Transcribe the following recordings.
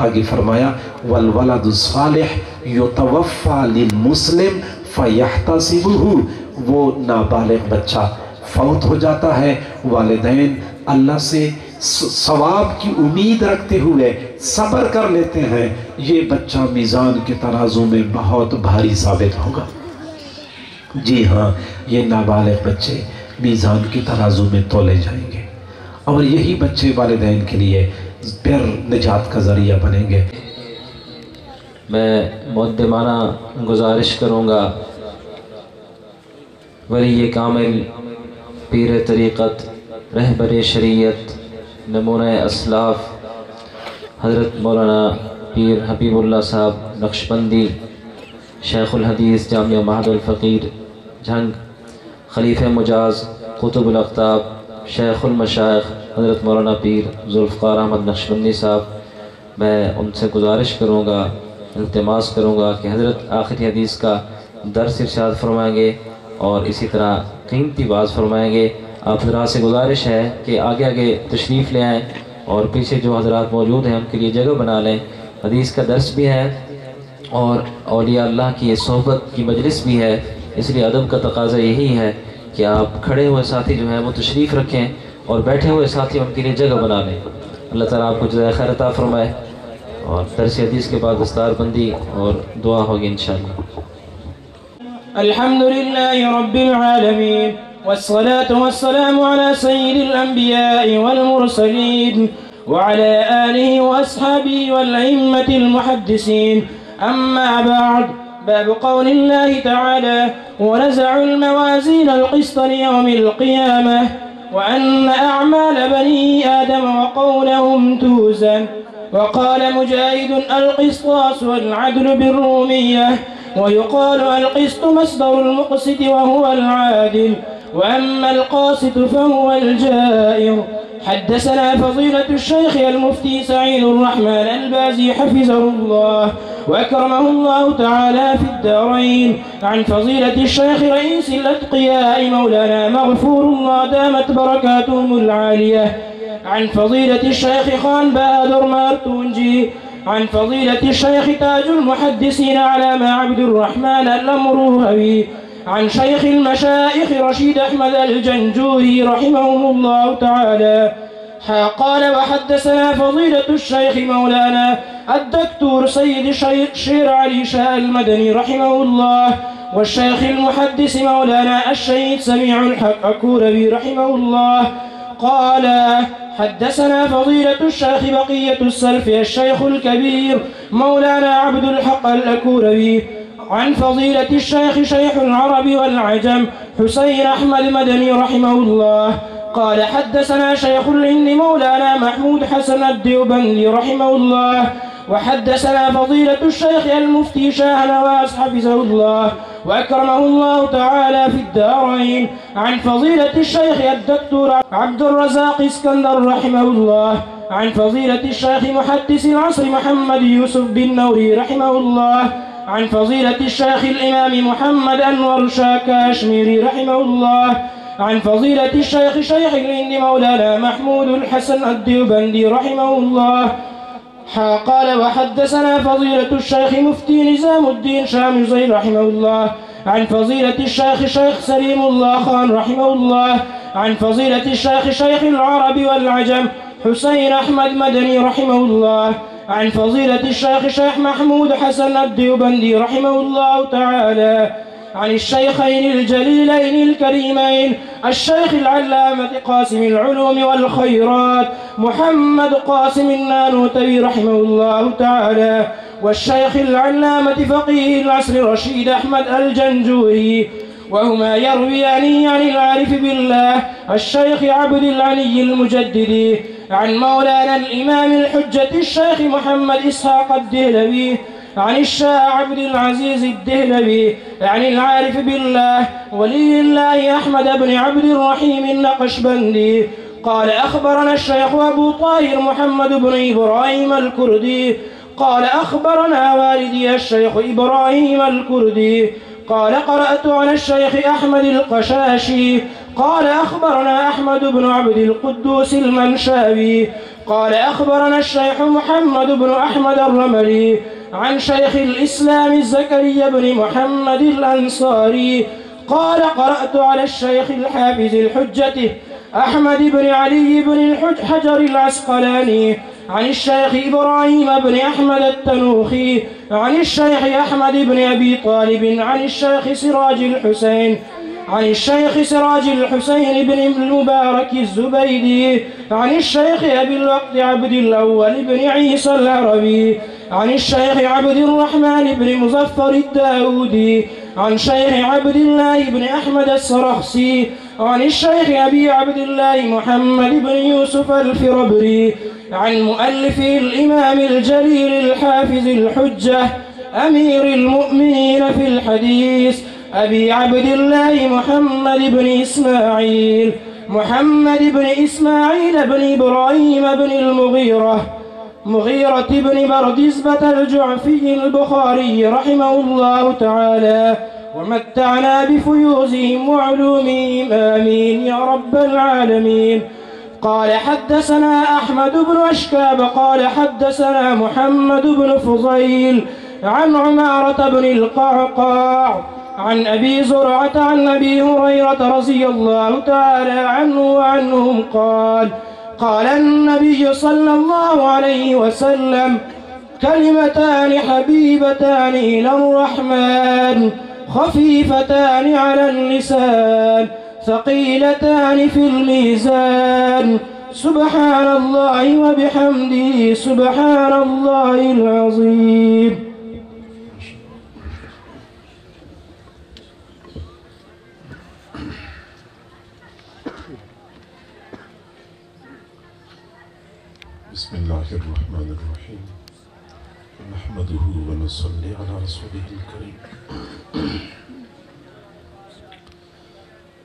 आगे फरमाया वल वलदुस सालिह युतवफ़्फ़ा लिल मुस्लिम फ़यहतसिबुहु, वो नाबालिग बच्चा फौत हो जाता है, वालिदैन अल्लाह से सवाब की उम्मीद रखते हुए सब्र कर लेते हैं, ये बच्चा मीज़ान के तराजू में बहुत भारी साबित होगा। जी हाँ, ये नाबालिग बच्चे मीज़ान के तराजू में तोले जाएंगे और यही बच्चे वालिदैन के लिए फिर निजात का ज़रिया बनेंगे। मैं मुक़द्दमाना गुजारिश करूँगा वली कामिल पीर तरीक़त रहबर शरीयत नमूना असलाफ़ हज़रत मौलाना पीर हबीबुल्लाह साहब नक्शबंदी शेखुल हदीस जामिया महदुल फ़कीर झंग खलीफ़े मुजाज़ कुतुबुल अक़ताब शेखुल मशाइख़ हज़रत मौलाना पीर ज़ुल्फ़िकार अहमद नक्शबंदी साहब, मैं उनसे गुजारिश करूँगा, इल्तिमास करूँगा कि हज़रत आखिरी हदीस का दर्स इरशाद फरमाएँगे और इसी तरह कीमती बात फरमाएँगे। आप हज़रात से गुजारिश है कि आगे आगे तशरीफ़ ले आएँ और पीछे जो हज़रात मौजूद हैं उनके लिए जगह बना लें। हदीस का दर्स भी है और औलिया अल्लाह की सोहबत की मजलिस भी है, इसलिए अदब का तकाज़ा यही है कि आप खड़े हुए साथी जो हैं वो तशरीफ़ रखें और बैठे हुए साथी उनके लिए जगह बना लें। अल्लाह ताला आपको जज़ाए खैर अता फ़रमाए और दर्स हदीस के बाद दस्तारबंदी और दुआ होगी इंशाअल्लाह। अल्हम्दुलिल्लाहि रब्बिल आलमीन वस्सलातु वस्सलामु अला सय्यिदिल अंबिया'i वल मुरसलीन व अला आलिहि व अस्हाबिहि वल अइम्मतिल मुहद्दिसीन, अम्मा बअद। बाब क़ौलिल्लाहि तआला व नज़अुल मवाज़ीनल क़िस्त लियौमिल क़ियामह व अन्न अअमाल बनी आदम व क़ौलहुम तूज़न। वक़ाल मुजाहिद अल-क़िस्तास वल-अदलु बिर्रूमिय्यह वयुक़ालु अल-क़िस्तु मस्दरुल मुक़सित वहुवल आदिल व अम्मल क़ासित फ़हुवल जाइर। हद्दसना फ़ज़ीलतुश शैख़ अल-मुफ़्ती सईदुर रहमान अल-बाज़ी हफ़िज़हुल्लाह व अकरमहुल्लाहु तआला फ़िद्दारैन अन फ़ज़ीलतिश शैख़ रईसिल अत्क़िया'i मौलाना मग़फ़ूरुल्लाह दामत बरकातुहुमुल आलियah عن فضيلة الشيخ خان بهادر مارتونجي عن فضيلة الشيخ تاج المحدثين علامة عبد الرحمن الأمروهوي عن شيخ المشايخ رشيد أحمد الجنجوري رحمهم الله تعالى. قال وحدثنا فضيلة الشيخ مولانا الدكتور سيد الشيخ شير علي شاه المدني رحمه الله والشيخ المحدث مولانا الشهيد سميع الحق الكوربي رحمه الله. قال حدثنا فضيلة الشيخ بقية السلف الشيخ الكبير مولانا عبد الحق الأكوربي عن فضيلة الشيخ شيخ العرب والعجم حسين أحمد مدني رحمه الله. قال حدثنا شيخ الهند مولانا محمود حسن الديوبندي رحمه الله. وحدثنا فضيلة الشيخ المفتي شاه نواس حفظه الله وأكرمه الله تعالى في الدارين عن فضيلة الشيخ الدكتور عبد الرزاق اسكندر رحمه الله عن فضيلة الشيخ محدث العصر محمد يوسف بن نوري رحمه الله عن فضيلة الشيخ الإمام محمد أنور شاه كاشميري رحمه الله عن فضيلة الشيخ شيخ الهند مولانا محمود الحسن الديوبندي رحمه الله. قال وحدثنا فضيلة الشيخ مفتي نظام الدين شامزي رحمه الله عن فضيلة الشيخ شيخ سليم الله خان رحمه الله عن فضيلة الشيخ شيخ العرب والعجم حسين أحمد مدني رحمه الله عن فضيلة الشيخ شيخ محمود حسن الديوبندي رحمه الله تعالى عن الشيخين الجليلين الكريمين الشيخ العلامة قاسم العلوم والخيرات محمد قاسم النانوتوي رحمه الله تعالى والشيخ العلامة فقيه العصر رشيد أحمد الجنجوري، وهما يرويان عن العارف بالله الشيخ عبد الغني المجددي عن مولانا الإمام الحجة الشيخ محمد إسحاق الدهلوي عن الشاه عبد العزيز الدهلوي عن العارف بالله ولي الله أحمد بن عبد الرحيم النقشبندي قال أخبرنا الشيخ أبو طاهر محمد بن إبراهيم الكردي قال أخبرنا والدي الشيخ إبراهيم الكردي قال قرأت على الشيخ أحمد القشاشي قال أخبرنا أحمد بن عبد القدوس المنشاوي قال أخبرنا الشيخ محمد بن أحمد الرملي عن شيخ الإسلام الزكريا بن محمد الأنصاري قال قرأت على الشيخ الحافظ الحجة أحمد بن علي بن حجر العسقلاني عن الشيخ إبراهيم بن أحمد التنوخي عن الشيخ أحمد بن أبي طالب عن الشيخ سراج الحسين بن المبارك الزبيدي عن الشيخ أبي الوقت عبد الأول بن عيسى العربي عن الشيخ عبد الرحمن بن مظفر الداودي عن شيخ عبد الله بن أحمد السرخسي عن الشيخ أبي عبد الله محمد بن يوسف الفربري عن مؤلفه الإمام الجليل الحافظ الحجة أمير المؤمنين في الحديث أبي عبد الله محمد بن إسماعيل بن إبراهيم بن مغيرة بن بردزبة الجعفي البخاري رحمه الله تعالى ومتعنا بفيوزهم وعلومهم آمين يا رب العالمين. قال حدثنا أحمد بن أشكاب قال حدثنا محمد بن فضيل عن عمارة بن القعقاع عن أبي زرعة عن أبي هريرة رضي الله تعالى عنه وعنهم قال النبي صلى الله عليه وسلم كلمتان حبيبتان إلى الرحمن خفيفتان على اللسان ثقيلتان في الميزان سبحان الله وبحمده سبحان الله العظيم. بسم الله الرحمن الرحيم نحمده ونصلي على رسوله الكريم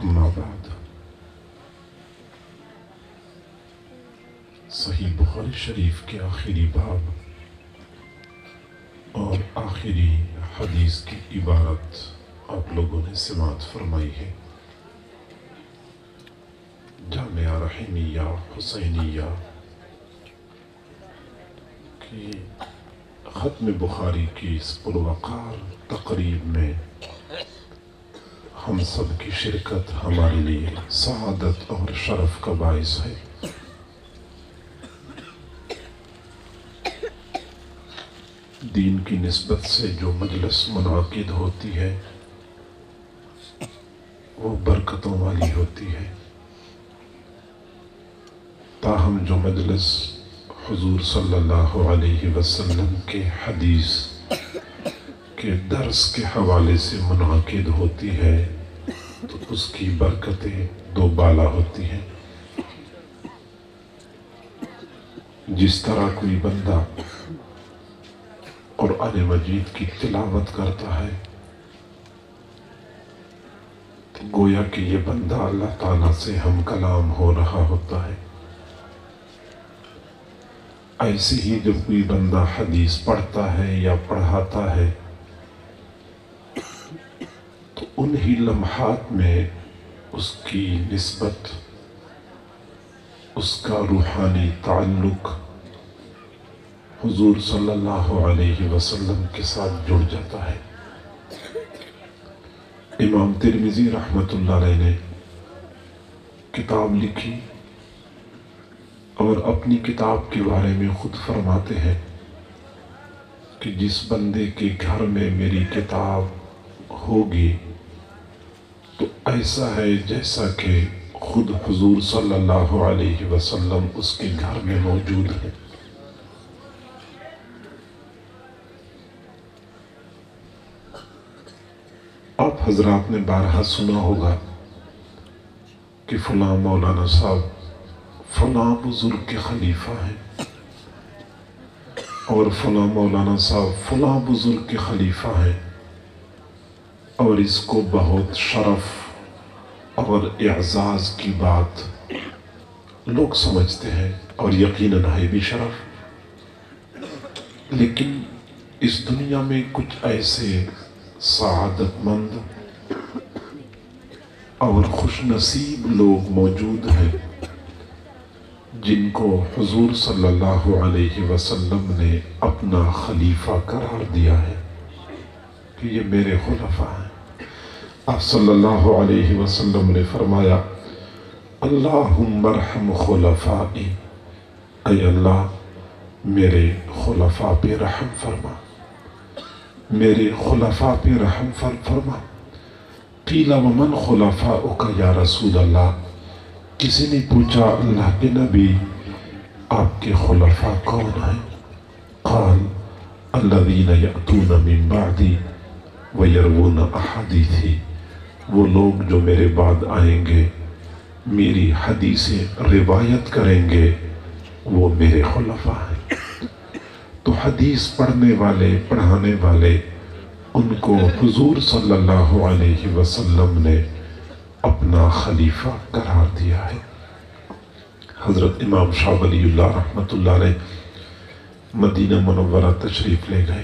أما بعد صحیح بخاری شریف کے آخری باب اور آخری حدیث کی عبارت آپ لوگوں نے سماعت فرمائی ہے. جامعہ رحیمیہ حسینیہ کی ختم بخاری کی اس پروقار تقریب میں ہم سب کی شرکت ہمارے لیے سعادت اور شرف کا باعث ہے. دین کی نسبت سے جو مجلس منعقد ہوتی ہے وہ برکتوں والی ہوتی ہے. تاہم جو مجلس حضور صلی اللہ علیہ وسلم کے حدیث کے درس کے حوالے سے منعقد ہوتی ہے تو اس کی برکتیں دو بالا ہوتی ہیں. جس طرح کوئی بندہ قرآن مجید کی تلاوت کرتا ہے تو گویا کہ یہ بندہ اللہ تعالیٰ سے ہم کلام ہو رہا ہوتا ہے. ایسے ہی جب کوئی بندہ حدیث پڑھتا ہے یا پڑھاتا ہے تو انہی لمحات میں اس کی نسبت اس کا روحانی تعلق حضور صلی اللہ علیہ وسلم کے ساتھ جڑ جاتا ہے. امام ترمذی رحمۃ اللہ علیہ نے کتاب لکھی اور اپنی کتاب کے بارے میں خود فرماتے ہیں کہ جس بندے کے گھر میں میری کتاب ہوگی تو ایسا ہے جیسا کہ خود حضور صلی اللہ علیہ وسلم اس کے گھر میں موجود ہے. آپ حضرات نے بارہا سنا ہوگا کہ فلاں مولانا صاحب فلاں بزرگ کے خلیفہ ہیں اور فلاں مولانا صاحب فلاں بزرگ کے خلیفہ ہیں اور اس کو بہت شرف اور اعزاز کی بات لوگ سمجھتے ہیں اور یقیناً ہے بھی شرف. لیکن اس دنیا میں کچھ ایسے سعادت مند اور خوش نصیب لوگ موجود ہیں جن کو حضور صلی اللہ علیہ وسلم نے اپنا خلیفہ قرار دیا ہے کہ یہ میرے خلفاء ہیں۔ آپ صلی اللہ علیہ وسلم نے فرمایا اللہم ارحم خلفائی، اے اللہ میرے خلفاء پہ رحم فرما، میرے خلفاء پہ رحم فرما۔ قیل ومن خلفاؤک یا رسول اللہ، کسی نے پوچھا اللہ کے نبی آپ کے خلفاء کون ہیں؟ قال الذین یأتون من بعدی ویروون احادیثی، وہ لوگ جو میرے بعد آئیں گے میری حدیثیں روایت کریں گے، وہ میرے خلفاء ہیں۔ تو حدیث پڑھنے والے پڑھانے والے ان کو حضور صلی اللہ علیہ وسلم نے اپنا خلیفہ قرار دیا ہے۔ حضرت امام شاہ ولی اللہ رحمۃ اللہ علیہ مدینہ منورہ تشریف لے گئے۔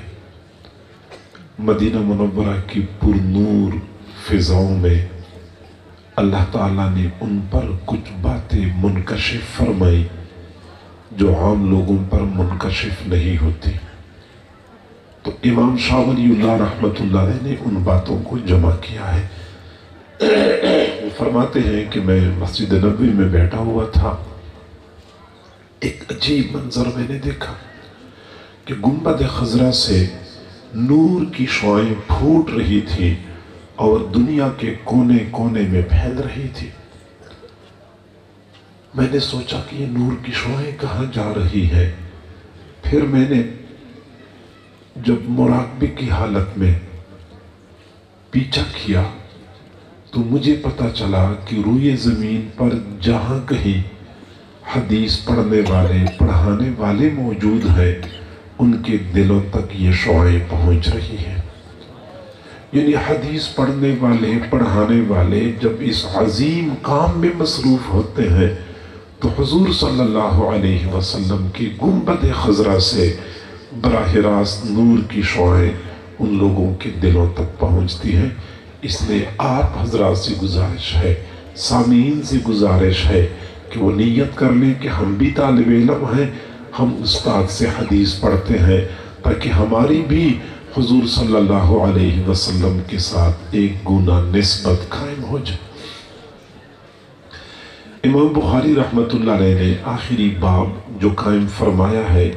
مدینہ منورہ کی پر نور فضاؤں میں اللہ تعالیٰ نے ان پر کچھ باتیں منکشف فرمائی جو عام لوگوں پر منکشف نہیں ہوتی۔ تو امام شاہ ولی اللہ رحمۃ اللہ علیہ نے ان باتوں کو جمع کیا ہے۔ وہ فرماتے ہیں کہ میں مسجد نبوی میں بیٹھا ہوا تھا، ایک عجیب منظر میں نے دیکھا کہ گنبد خضرا سے نور کی شعاعیں پھوٹ رہی تھی اور دنیا کے کونے کونے میں پھیل رہی تھی۔ میں نے سوچا کہ یہ نور کی شعاعیں کہاں جا رہی ہے۔ پھر میں نے جب مراقبے کی حالت میں پیچھا کیا تو مجھے پتہ چلا کہ روئے زمین پر جہاں کہیں حدیث پڑھنے والے پڑھانے والے موجود ہیں ان کے دلوں تک یہ شعاعیں پہنچ رہی ہیں۔ یعنی حدیث پڑھنے والے پڑھانے والے جب اس عظیم کام میں مصروف ہوتے ہیں تو حضور صلی اللہ علیہ وسلم کی گنبد خضرا سے براہ راست نور کی شعاعیں ان لوگوں کے دلوں تک پہنچتی ہیں۔ اس لیے آپ حضرات سے گزارش ہے، سامعین سے گزارش ہے کہ وہ نیت کر لیں کہ ہم بھی طالب علم ہیں، ہم استاد سے حدیث پڑھتے ہیں تاکہ ہماری بھی حضور صلی اللہ علیہ وسلم کے ساتھ ایک گنا نسبت قائم ہو جائے۔ امام بخاری رحمۃ اللہ علیہ نے آخری باب جو قائم فرمایا ہے،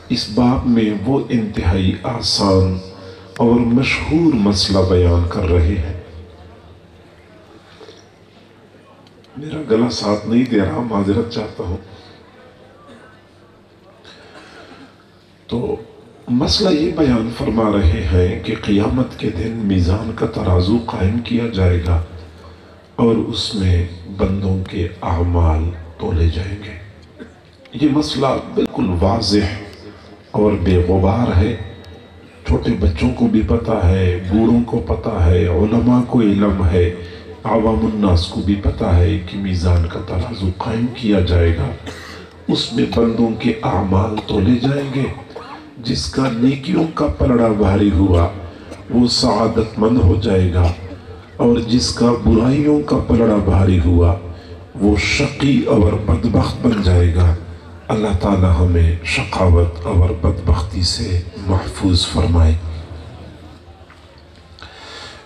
اس باب میں وہ انتہائی آسان اور مشہور مسئلہ بیان کر رہے ہیں۔ میرا گلا ساتھ نہیں دے رہا، معذرت چاہتا ہوں۔ تو مسئلہ یہ بیان فرما رہے ہیں کہ قیامت کے دن میزان کا ترازو قائم کیا جائے گا اور اس میں بندوں کے اعمال تولے جائیں گے۔ یہ مسئلہ بالکل واضح اور بے غبار ہے، چھوٹے بچوں کو بھی پتہ ہے، بوڑھوں کو پتہ ہے، علماء کو علم ہے، عوام الناس کو بھی پتہ ہے کہ میزان کا ترازو قائم کیا جائے گا، اس میں بندوں کے اعمال تولے جائیں گے۔ جس کا نیکیوں کا پلڑا بھاری ہوا وہ سعادت مند ہو جائے گا، اور جس کا برائیوں کا پلڑا بھاری ہوا وہ شقی اور بدبخت بن جائے گا۔ اللہ تعالی ہمیں شقاوت اور بدبختی سے محفوظ فرمائے۔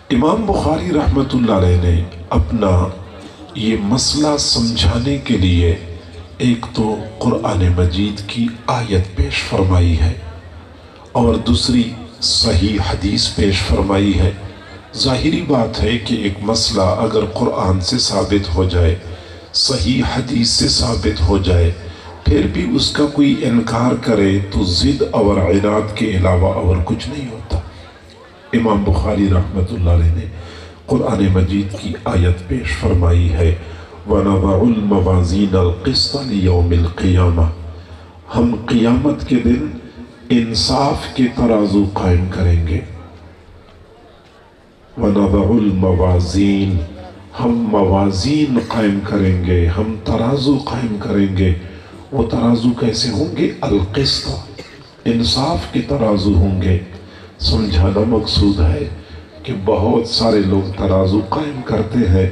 امام بخاری رحمۃ اللہ علیہ نے اپنا یہ مسئلہ سمجھانے کے لیے ایک تو قرآن مجید کی آیت پیش فرمائی ہے اور دوسری صحیح حدیث پیش فرمائی ہے۔ ظاہری بات ہے کہ ایک مسئلہ اگر قرآن سے ثابت ہو جائے، صحیح حدیث سے ثابت ہو جائے، پھر بھی اس کا کوئی انکار کرے تو ضد اور عناد کے علاوہ اور کچھ نہیں ہوتا۔ امام بخاری رحمۃ اللہ علیہ نے قرآن مجید کی آیت پیش فرمائی ہے، وَنَضَعُ الْمَوَازِينَ الْقِسْطَ لِيَوْمِ الْقِيَامَةِ، ہم قیامت کے دن انصاف کے ترازو قائم کریں گے۔ وَنَضَعُ الْمَوَازِينَ، ہم موازین قائم کریں گے، ہم ترازو قائم کریں گے۔ وہ ترازو کیسے ہوں گے؟ القسط، انصاف کے ترازو ہوں گے۔ سمجھانا مقصود ہے کہ بہت سارے لوگ ترازو قائم کرتے ہیں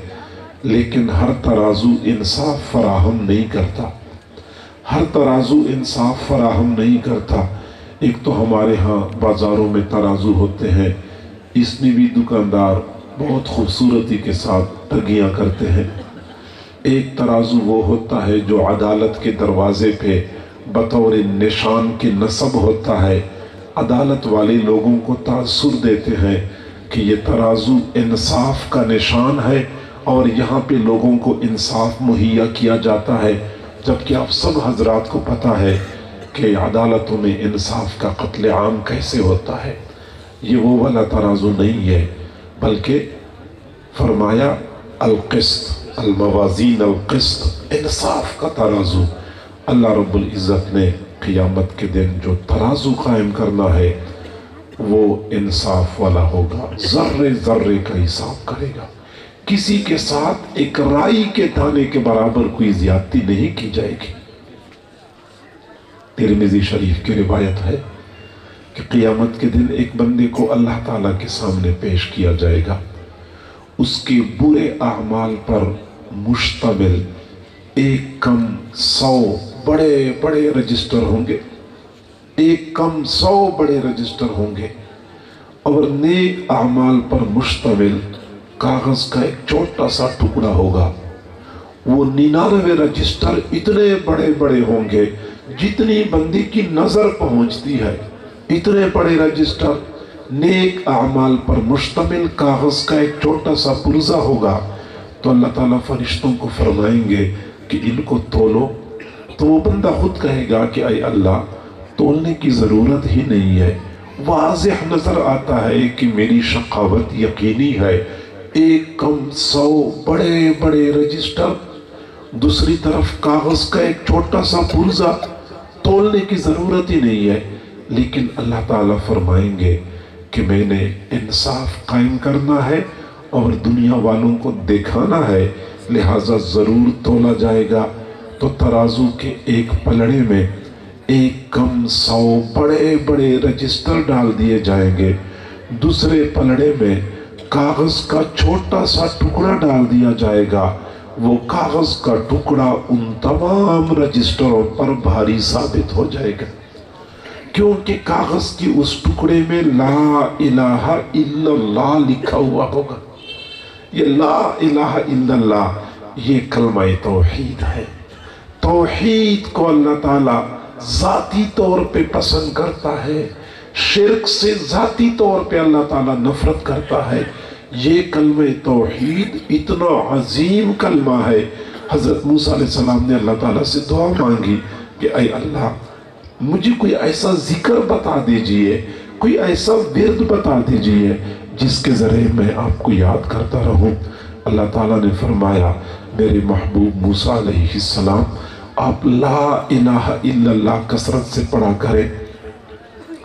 لیکن ہر ترازو انصاف فراہم نہیں کرتا۔ ہر ترازو انصاف فراہم نہیں کرتا۔ ایک تو ہمارے ہاں بازاروں میں ترازو ہوتے ہیں، اس میں بھی دکاندار بہت خوبصورتی کے ساتھ ٹگیاں کرتے ہیں۔ ایک ترازو وہ ہوتا ہے جو عدالت کے دروازے پہ بطور نشان کے نصب ہوتا ہے، عدالت والے لوگوں کو تاثر دیتے ہیں کہ یہ ترازو انصاف کا نشان ہے اور یہاں پہ لوگوں کو انصاف مہیا کیا جاتا ہے، جبکہ آپ سب حضرات کو پتہ ہے کہ عدالتوں میں انصاف کا قتل عام کیسے ہوتا ہے۔ یہ وہ والا ترازو نہیں ہے، بلکہ فرمایا القسط، الموازین القسط، انصاف کا ترازو۔ اللہ رب العزت نے قیامت کے دن جو ترازو قائم کرنا ہے وہ انصاف والا ہوگا، ذرے ذرے کا حساب کرے گا، کسی کے ساتھ ایک رائی کے دانے کے برابر کوئی زیادتی نہیں کی جائے گی۔ ترمذی شریف کی روایت ہے کہ قیامت کے دن ایک بندے کو اللہ تعالیٰ کے سامنے پیش کیا جائے گا، اس کے برے اعمال پر مشتمل ایک کم 100 بڑے بڑے رجسٹر ہوں گے، ایک کم 100 بڑے رجسٹر ہوں گے، اور نیک اعمال پر مشتمل کاغذ کا ایک چھوٹا سا ٹکڑا ہوگا۔ وہ 99 رجسٹر اتنے بڑے بڑے ہوں گے جتنی بندی کی نظر پہنچتی ہے، اتنے بڑے رجسٹر نیک اعمال پر مشتمل کاغذ کا ایک چھوٹا سا پرزہ ہوگا۔ تو اللہ تعالیٰ فرشتوں کو فرمائیں گے کہ ان کو تولو، تو وہ بندہ خود کہے گا کہ اے اللہ تولنے کی ضرورت ہی نہیں ہے، واضح نظر آتا ہے کہ میری شقاوت یقینی ہے۔ ایک کم 100 بڑے بڑے رجسٹر، دوسری طرف کاغذ کا ایک چھوٹا سا پرزہ، تولنے کی ضرورت ہی نہیں ہے، لیکن اللہ تعالیٰ فرمائیں گے کہ میں نے انصاف قائم کرنا ہے اور دنیا والوں کو دکھانا ہے، لہٰذا ضرور تولا جائے گا۔ تو ترازو کے ایک پلڑے میں ایک کم 100 بڑے بڑے رجسٹر ڈال دیے جائیں گے، دوسرے پلڑے میں کاغذ کا چھوٹا سا ٹکڑا ڈال دیا جائے گا۔ وہ کاغذ کا ٹکڑا ان تمام رجسٹروں پر بھاری ثابت ہو جائے گا، کیونکہ کاغذ کی اس ٹکڑے میں لا الہ الا اللہ لکھا ہوا ہوگا۔ یہ لا الہ الا اللہ یہ کلمہ توحید ہے۔ توحید کو اللہ تعالیٰ ذاتی طور پہ پسند کرتا ہے، شرک سے ذاتی طور پہ اللہ تعالیٰ نفرت کرتا ہے۔ یہ کلمہ توحید اتنا عظیم کلمہ ہے، حضرت موسیٰ علیہ السلام نے اللہ تعالیٰ سے دعا مانگی کہ اے اللہ مجھے کوئی ایسا ذکر بتا دیجئے، کوئی ایسا ورد بتا دیجئے جس کے ذریعے میں آپ کو یاد کرتا رہوں۔ اللہ تعالیٰ نے فرمایا میرے محبوب موسیٰ علیہ السلام آپ لا الہ الا اللہ کثرت سے پڑھا کریں،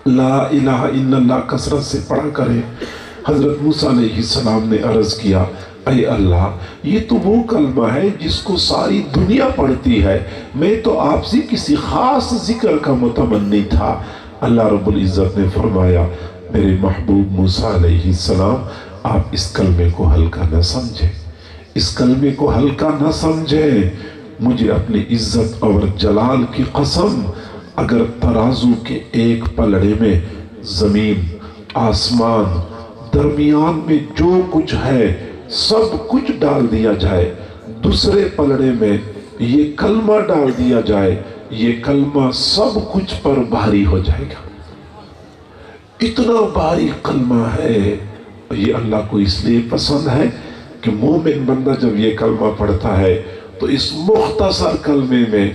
لا الہ الا اللہ کثرت سے پڑھا کریں۔ حضرت موسیٰ علیہ السلام نے عرض کیا اے اللہ یہ تو وہ کلمہ ہے جس کو ساری دنیا پڑھتی ہے، میں تو آپ سے کسی خاص ذکر کا متمنی تھا۔ اللہ رب العزت نے فرمایا میرے محبوب موسیٰ علیہ السلام آپ اس کلمے کو ہلکا نہ سمجھیں، اس کلمے کو ہلکا نہ سمجھیں۔ مجھے اپنی عزت اور جلال کی قسم اگر ترازو کے ایک پلڑے میں زمین آسمان درمیان میں جو کچھ ہے سب کچھ ڈال دیا جائے، دوسرے پلڑے میں یہ کلمہ ڈال دیا جائے، یہ کلمہ سب کچھ پر بھاری ہو جائے گا۔ اتنا بھاری کلمہ ہے۔ یہ اللہ کو اس لیے پسند ہے کہ مومن بندہ جب یہ کلمہ پڑھتا ہے تو اس مختصر کلمے میں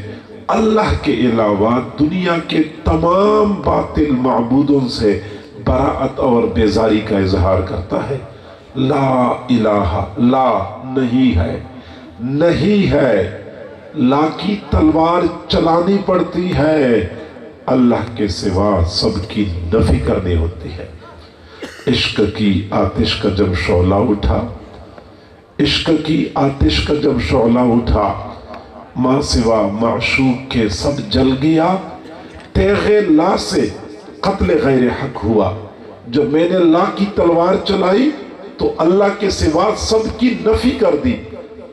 اللہ کے علاوہ دنیا کے تمام باطل معبودوں سے براعت اور بیزاری کا اظہار کرتا ہے۔ لا الہ، لا نہیں ہے، نہیں ہے، لا کی تلوار چلانی پڑتی ہے، اللہ کے سوا سب کی نفی کرنی ہوتی ہے۔ عشق کی آتش کا جب شعلہ اٹھا، عشق کی آتش کا جب شعلہ اٹھا، ماں سوا معشوق کے سب جل گیا، تیغ لا سے قتل غیر حق ہوا۔ جب میں نے لا کی تلوار چلائی تو اللہ کے سوا سب کی نفی کر دی،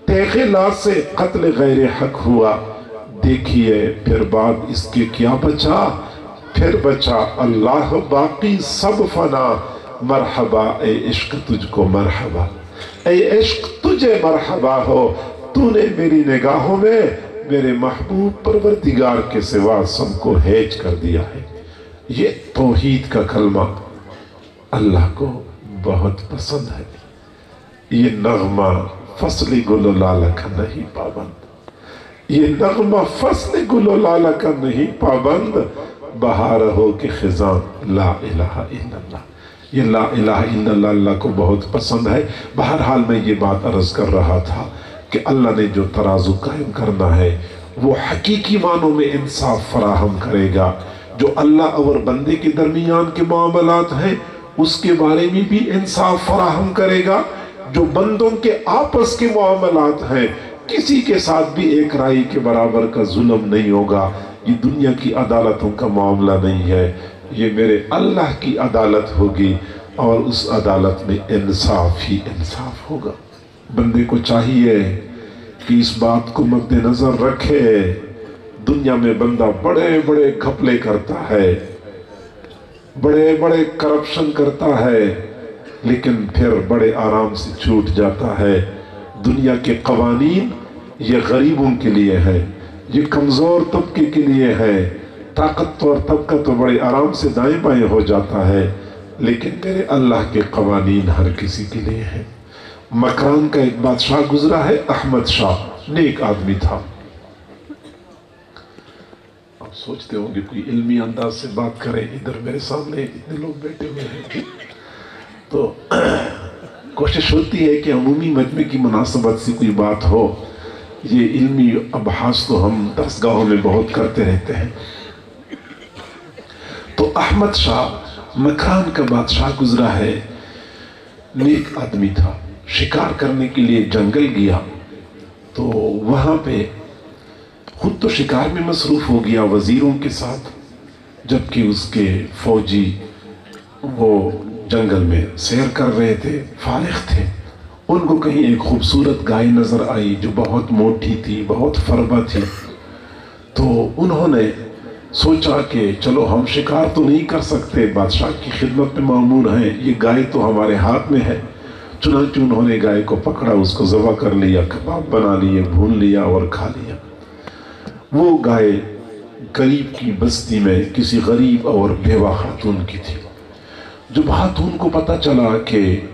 تیغ لا سے قتل غیر حق ہوا۔ देखिए फिर बाद इसके क्या बचा, फिर बचा अल्लाह बाकी सब फना, मरहबा ए इश्क तुझको मरहबा, ए इश्क तुझे मरहबा हो, तूने मेरी निगाहों में मेरे महबूब परवरदिगार के सिवा सबको हैज कर दिया है। ये तौहीद का कलमा अल्लाह को बहुत पसंद है। ये नगमा फसली गुलो लाला का नहीं पाबंद, ये नगमा फसली गुलो लाला का नहीं पाबंद, बहार हो के खिजान ला इलाहा इल्लल्लाह, ये ला इलाहा इल्लल्लाह अल्लाह को बहुत पसंद है। बहरहाल मैं ये बात अर्ज कर रहा था कि अल्लाह ने जो तराजू कायम करना है वो हकीकी मानों में इंसाफ फराहम करेगा। जो अल्लाह और बंदे के दरमियान के मामलात हैं उसके बारे में भी इंसाफ फराहम करेगा। जो बंदों के आपस के मामलात हैं किसी के साथ भी एक राय के बराबर का जुल्म नहीं होगा। ये दुनिया की अदालतों का मामला नहीं है, ये मेरे अल्लाह की अदालत होगी और उस अदालत में इंसाफ ही इंसाफ होगा। बंदे को चाहिए कि इस बात को मद्देनजर रखे, दुनिया में बंदा बड़े बड़े घपले करता है, बड़े बड़े करप्शन करता है, लेकिन फिर बड़े आराम से छूट जाता है। दुनिया के कवानीन ये गरीबों के लिए है, ये कमजोर तबके के लिए है, ताकतवर तबका तो बड़े आराम से दाएं बाएं हो जाता है, लेकिन मेरे अल्लाह के कवानीन हर किसी के लिए है। मकरान का एक बादशाह गुजरा है, अहमद शाह, नेक आदमी था। आप सोचते होंगे कोई इल्मी अंदाज से बात करें, इधर मेरे सामने इतने लोग बैठे हुए हैं तो कोशिश होती है कि अमूमी मजमे की मुनासबत से कोई बात हो। ये इल्मी अबहास तो हम दरसगाहों में बहुत करते रहते हैं। तो अहमद शाह मकरान का बादशाह गुजरा है, नेक आदमी था। शिकार करने के लिए जंगल गया तो वहां पे खुद तो शिकार में मसरूफ हो गया वजीरों के साथ, जबकि उसके फौजी वो जंगल में सैर कर रहे थे, फारिग थे। उनको कहीं एक खूबसूरत गाय नजर आई जो बहुत मोटी थी, बहुत फरबा थी। तो उन्होंने सोचा कि चलो हम शिकार तो नहीं कर सकते, बादशाह की खिदमत में मामूर हैं, ये गाय तो हमारे हाथ में है। चुनांचे उन्होंने गाय को पकड़ा, उसको ज़बह कर लिया, कबाब बना लिए, भून लिया और खा लिया। वो गाय गरीब की बस्ती में किसी गरीब और बेवा खातून की थी। जब खातून को पता चला कि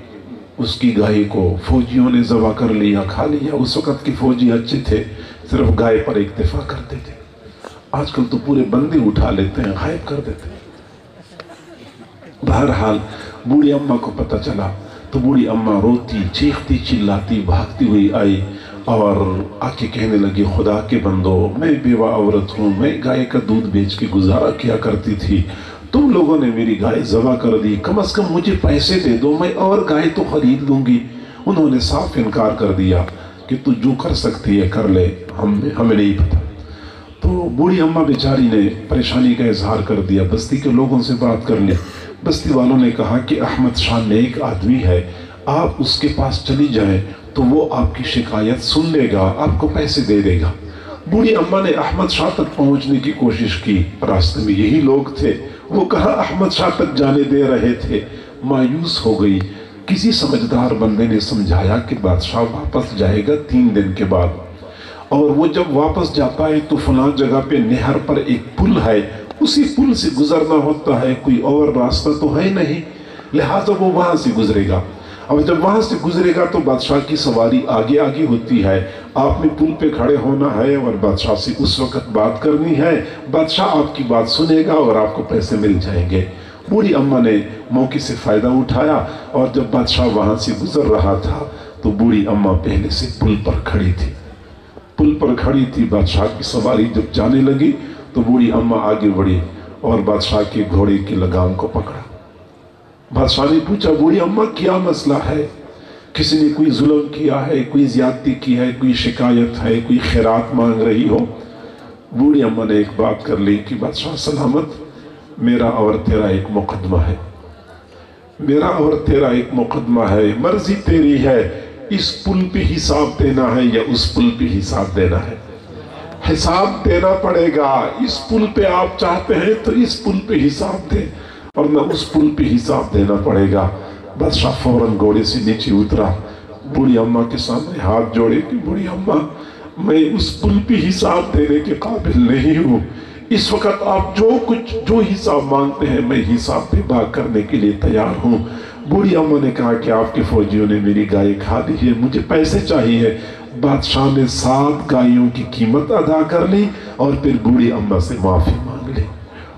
उसकी गाय को फौजियों ने ज़बह कर लिया, खा लिया, उस वक़्त के फौजी अच्छे थे, सिर्फ गाय पर इक्तिफा करते थे। आजकल तो पूरे बंदे उठा लेते हैं, गायब कर देते हैं। बहरहाल बूढ़ी अम्मा को पता चला तो बूढ़ी अम्मा रोती, चीखती, चिल्लाती, भागती हुई आई और आके कहने लगी, खुदा के बंदो, मैं बेवा औरत हूँ, मैं गाय का दूध बेच के गुजारा किया करती थी, तुम लोगों ने मेरी गाय ज़बह कर दी, कम से कम मुझे पैसे दे दो, मैं और गाय तो खरीद लूँगी। उन्होंने साफ इनकार कर दिया कि तू जो कर सकती है कर ले, हमें नहीं पता। तो बूढ़ी अम्मा बेचारी ने परेशानी का इजहार कर दिया, बस्ती के लोगों से बात कर ली। बस्ती वालों ने कहा कि अहमद शाह नेक आदमी है, आप उसके पास चली जाएं तो वो आपकी शिकायत सुन लेगा, आपको पैसे दे देगा। बूढ़ी अम्मा ने अहमद शाह तक पहुंचने की कोशिश की, रास्ते में यही लोग थे, वो कहाँ अहमद शाह तक जाने दे रहे थे। मायूस हो गई। किसी समझदार बंदे ने समझाया कि बादशाह वापस जाएगा 3 दिन के बाद, और वो जब वापस जाता है तो फलां जगह पे नहर पर एक पुल है, उसी पुल से गुजरना होता है, कोई और रास्ता तो है नहीं, लिहाजा वो वहां से गुजरेगा। अब जब वहां से गुजरेगा तो बादशाह की सवारी आगे आगे होती है, आपने पुल पे खड़े होना है और बादशाह से उस वक्त बात करनी है, बादशाह आपकी बात सुनेगा और आपको पैसे मिल जाएंगे। बूढ़ी अम्मा ने मौके से फायदा उठाया और जब बादशाह वहां से गुजर रहा था तो बूढ़ी अम्मा पहले से पुल पर खड़ी थी। पुल पर खड़ी थी, बादशाह की सवारी जब जाने लगी तो बूढ़ी अम्मा आगे बढ़ी और बादशाह के घोड़े की लगाम को पकड़ा। बादशाह ने पूछा, बूढ़ी अम्मा क्या मसला है, किसी ने कोई जुल्म किया है, कोई ज्यादती की है, कोई शिकायत है, कोई खैरात मांग रही हो? बूढ़ी अम्मा ने एक बात कर ली कि बादशाह सलामत, मेरा और तेरा एक मुकदमा है, मेरा और तेरा एक मुकदमा है, मर्जी तेरी है, इस पुल पे हिसाब देना है या उस पुल पे हिसाब देना है। हिसाब देना पड़ेगा। इस पुल पे आप चाहते हैं तो इस पुल पे हिसाब दें, और न उस पुल पे हिसाब देना पड़ेगा। बादशाह फौरन घोड़े से नीचे उतरा, बूढ़ी अम्मा के सामने हाथ जोड़े कि बूढ़ी अम्मा, मैं उस पुल पे हिसाब देने के काबिल नहीं हूँ। इस वक्त आप जो हिसाब मांगते हैं मैं हिसाब पे करने के लिए तैयार हूँ। बूढ़ी अम्मा ने कहा कि आपके फौजियों ने मेरी गाय खा ली है, मुझे पैसे चाहिए। बादशाह ने 7 गायों की कीमत अदा कर ली और फिर बूढ़ी अम्मा से माफी मांग ली।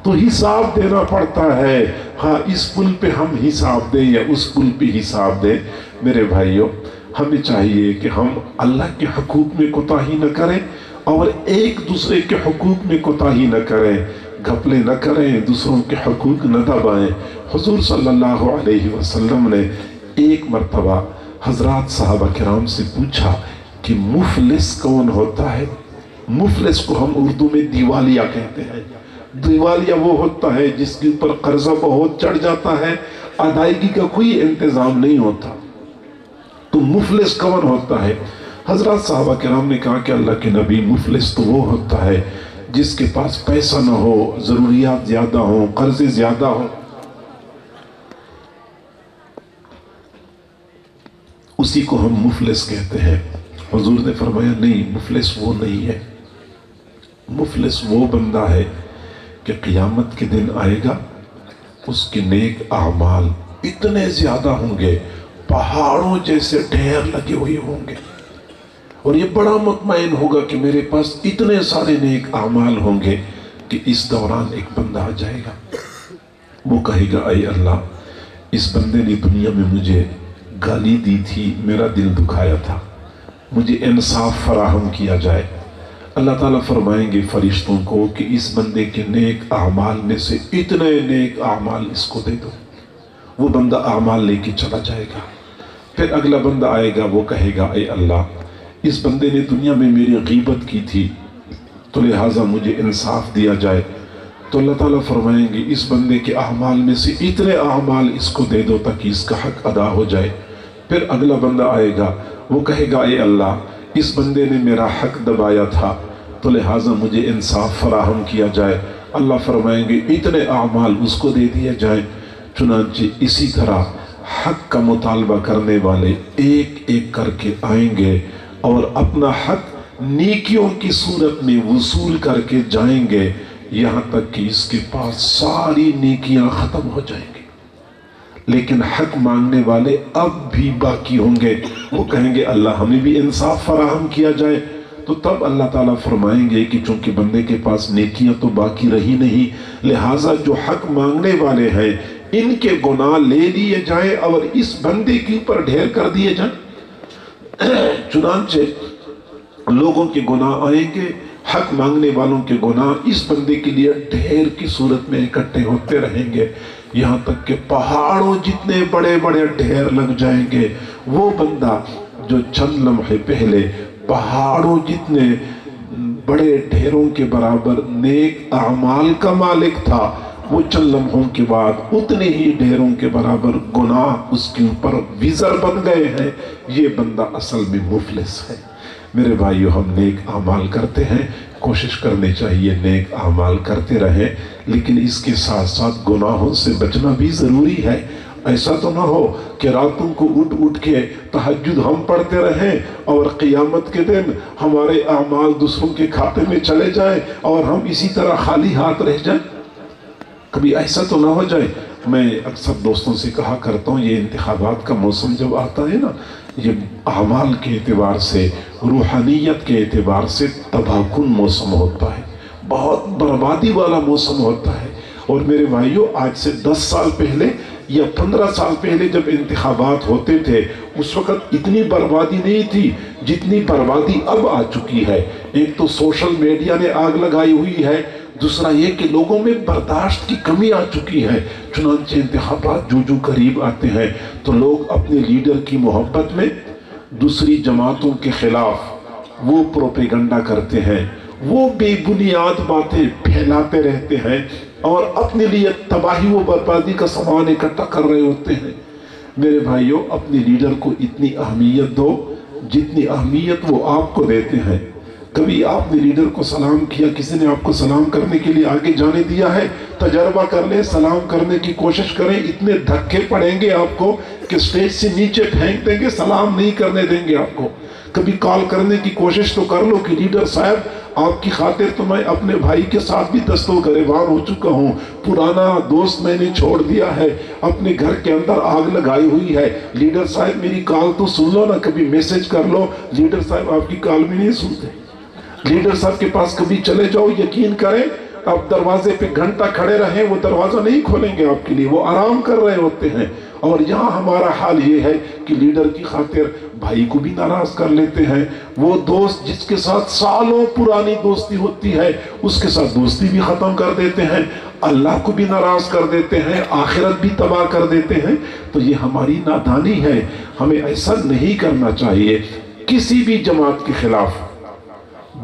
तो हिसाब देना पड़ता है। हाँ, इस पुल पे हम हिसाब दें या उस पुल पे हिसाब दें। मेरे भाइयों, हमें चाहिए कि हम अल्लाह के हुकूक में कोताही न करें और एक दूसरे के हुकूक में कोताही न करें, घपले न करें, दूसरों के हुकूक न दबाएं। हुजूर सल्लल्लाहु अलैहि वसल्लम ने एक मर्तबा हजरात सहाबा किराम से पूछा कि मुफलिस कौन होता है। मुफलिस को हम उर्दू में दिवालिया कहते हैं। दिवालिया वो होता है जिसके ऊपर कर्जा बहुत चढ़ जाता है, अदायगी का कोई इंतजाम नहीं होता। तो मुफलिस कौन होता है? हजरत साहबा किराम ने कहा कि अल्लाह के नबी, मुफलिस तो वो होता है जिसके पास पैसा ना हो, जरूरियात ज्यादा हो, कर्जे ज्यादा हो, उसी को हम मुफलिस कहते हैं। हुजूर ने फरमाया नहीं, मुफलिस वो नहीं है। मुफलिस वो बंदा है कि क़यामत के दिन आएगा, उसके नेक आमाल इतने ज्यादा होंगे, पहाड़ों जैसे ढेर लगे हुए होंगे, और ये बड़ा मुतमईन होगा कि मेरे पास इतने सारे नेक आमाल होंगे कि इस दौरान एक बंदा आ जाएगा, वो कहेगा, ऐ अल्लाह, इस बंदे ने दुनिया में मुझे गाली दी थी, मेरा दिल दुखाया था, मुझे इंसाफ फराहम किया जाए। अल्लाह ताला फरमाएंगे फरिश्तों को कि इस बंदे के नेक आमाल में से इतने नेक आमाल इसको दे दो। वो बंदा आमाल लेके चला जाएगा। फिर अगला बंदा आएगा, वो कहेगा, ऐ अल्लाह, इस बंदे ने दुनिया में मेरी गीबत की थी, तो लिहाजा मुझे इंसाफ दिया जाए। तो अल्लाह ताला फरमाएंगे इस बंदे के आमाल में से इतने आमाल इसको दे दो ताकि इसका हक अदा हो जाए। फिर अगला बंदा आएगा, वो कहेगा, ऐ अल्लाह, इस बंदे ने मेरा हक दबाया था, तो लिहाजा मुझे इंसाफ फराहम किया जाए। अल्लाह फरमाएंगे इतने आमाल उसको दे दिए जाए। चुनांचे इसी तरह हक का मुतालबा करने वाले एक एक करके आएंगे और अपना हक नेकियों की सूरत में वसूल करके जाएंगे, यहाँ तक कि इसके पास सारी नेकियां खत्म हो जाएंगी। लेकिन हक मांगने वाले अब भी बाकी होंगे। वो कहेंगे, अल्लाह, हमें भी इंसाफ फराहम किया जाए। तो तब अल्लाह ताला फरमाएंगे कि चूंकि बंदे के पास नेकियां तो बाकी रही नहीं, लिहाजा जो हक मांगने वाले हैं इनके गुनाह ले लिए जाए और इस बंदे के ऊपर ढेर कर दिए जाए। चुनांचे लोगों के गुनाह आएंगे, हक मांगने वालों के गुनाह इस बंदे के लिए ढेर की सूरत में इकट्ठे होते रहेंगे, यहाँ तक कि पहाड़ों जितने बड़े बड़े ढेर लग जाएंगे। वो बंदा जो चंद लम्हे पहले पहाड़ों जितने बड़े ढेरों के बराबर नेक आमाल का मालिक था, वो चंद लम्हों के बाद उतने ही ढेरों के बराबर गुनाह उसके ऊपर विज़र बन गए हैं। ये बंदा असल में मुफलिस है। मेरे भाइयों, हम नेक आमाल करते हैं, कोशिश करनी चाहिए नेक आमाल करते रहें, लेकिन इसके साथ साथ गुनाहों से बचना भी ज़रूरी है। ऐसा तो ना हो कि रातों को उठ के तहज्जुद हम पढ़ते रहें और क़यामत के दिन हमारे आमाल दूसरों के खाते में चले जाएं और हम इसी तरह खाली हाथ रह जाएं। कभी ऐसा तो ना हो जाए। मैं अक्सर दोस्तों से कहा करता हूँ, ये इंतखाबात का मौसम जब आता है ना, ये आमाल के एतबार से, रूहानियत के एतबार से तबाहकुन मौसम होता है, बहुत बर्बादी वाला मौसम होता है। और मेरे भाइयों, आज से 10 साल पहले या 15 साल पहले जब इंतखाबात होते थे, उस वक़्त इतनी बर्बादी नहीं थी जितनी बर्बादी अब आ चुकी है। एक तो सोशल मीडिया ने आग लगाई हुई है, दूसरा ये कि लोगों में बर्दाश्त की कमी आ चुकी है। चुनांचे इंतखाबात जो करीब आते हैं तो लोग अपने लीडर की मोहब्बत में दूसरी जमातों के खिलाफ वो प्रोपेगंडा करते हैं, वो बेबुनियाद बातें फैलाते रहते हैं और अपने लिए तबाही व बर्बादी का सामान इकट्ठा कर रहे होते हैं। मेरे भाइयों, अपने लीडर को इतनी अहमियत दो जितनी अहमियत वो आपको देते हैं। کبھی آپ نے لیڈر کو سلام کیا، کسی نے آپ کو سلام کرنے کے لیے آگے جانے دیا ہے؟ تجربہ کر لیں، سلام کرنے کی کوشش کریں، اتنے دھکے پڑیں گے آپ کو کہ سٹیج سے نیچے پھینک دیں گے، سلام نہیں کرنے دیں گے آپ کو۔ کبھی کال کرنے کی کوشش تو کر لو کہ لیڈر صاحب آپ کی خاطر تو میں اپنے بھائی کے ساتھ بھی دستوں گریبان ہو چکا ہوں، پرانا دوست میں نے چھوڑ دیا ہے، اپنے گھر کے اندر آگ لگائی ہوئی ہے، لیڈر صاحب میری کال تو سن لو نا، کبھی میسج کر لو۔ لیڈر صاحب آپ کی کال بھی نہیں سنتے۔ لیڈر صاحب کے پاس کبھی چلے جاؤ، یقین کریں آپ دروازے پہ گھنٹہ کھڑے رہیں، وہ دروازہ نہیں کھولیں گے آپ کے لیے، وہ آرام کر رہے ہوتے ہیں۔ اور یہاں ہمارا حال یہ ہے کہ لیڈر کی خاطر بھائی کو بھی ناراض کر لیتے ہیں، وہ دوست جس کے ساتھ سالوں پرانی دوستی ہوتی ہے اس کے ساتھ دوستی بھی ختم کر دیتے ہیں، اللہ کو بھی ناراض کر دیتے ہیں، آخرت بھی تباہ کر دیتے ہیں۔ تو یہ ہماری نادانی ہے، ہمیں ایسا نہیں کرنا چاہیے۔ کسی بھی جماعت کے خلاف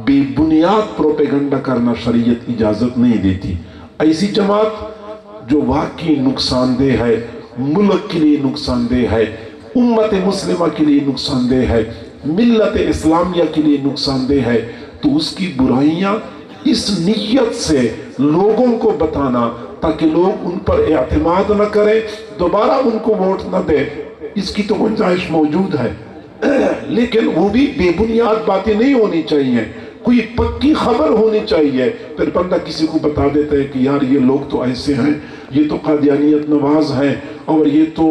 بے بنیاد پروپیگنڈا کرنا شریعت اجازت نہیں دیتی۔ ایسی جماعت جو واقعی نقصان دہ ہے، ملک کے لیے نقصان دہ ہے، امت مسلمہ کے لیے نقصان دہ ہے، ملت اسلامیہ کے لیے نقصان دہ ہے، تو اس کی برائیاں اس نیت سے لوگوں کو بتانا تاکہ لوگ ان پر اعتماد نہ کریں، دوبارہ ان کو ووٹ نہ دیں، اس کی تو گنجائش موجود ہے، لیکن وہ بھی بے بنیاد باتیں نہیں ہونی چاہیے، کوئی پکی خبر ہونی چاہیے۔ پھر بندہ کسی کو بتا دیتا ہے کہ یار یہ لوگ تو ایسے ہیں، یہ تو قادیانیت نواز ہیں، اور یہ تو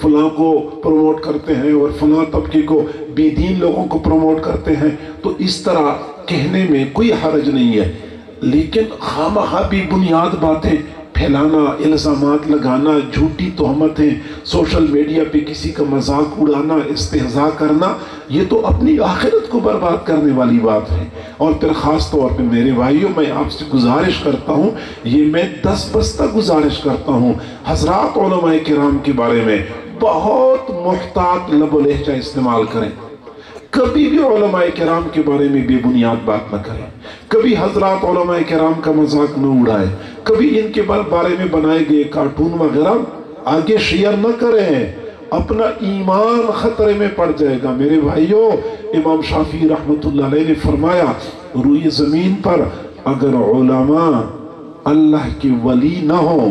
فلاں کو پروموٹ کرتے ہیں، اور فلاں طبقے کو، بے دین لوگوں کو پروموٹ کرتے ہیں، تو اس طرح کہنے میں کوئی حرج نہیں ہے۔ لیکن خواہ بھی بنیاد باتیں پھیلانا، الزامات لگانا، جھوٹی تہمتیں، سوشل میڈیا پہ کسی کا مذاق اڑانا، استہزاء کرنا، یہ تو اپنی آخرت کو برباد کرنے والی بات ہے۔ اور پھر خاص طور پہ میرے بھائیوں، میں آپ سے گزارش کرتا ہوں، یہ میں دست گزارش کرتا ہوں، حضرات علماء کرام کے بارے میں بہت محتاط لب و لہجہ استعمال کریں، کبھی بھی علماء کرام کے بارے میں بے بنیاد بات نہ کریں، کبھی حضرات علماء کرام کا مذاق نہ اڑائیں، کبھی ان کے بارے میں بنائے گئے کارٹون وغیرہ آگے شیئر نہ کریں، اپنا ایمان خطرے میں پڑ جائے گا۔ میرے بھائیوں، امام شافعی رحمت اللہ علیہ نے فرمایا، روئے زمین پر اگر علماء اللہ کے ولی نہ ہوں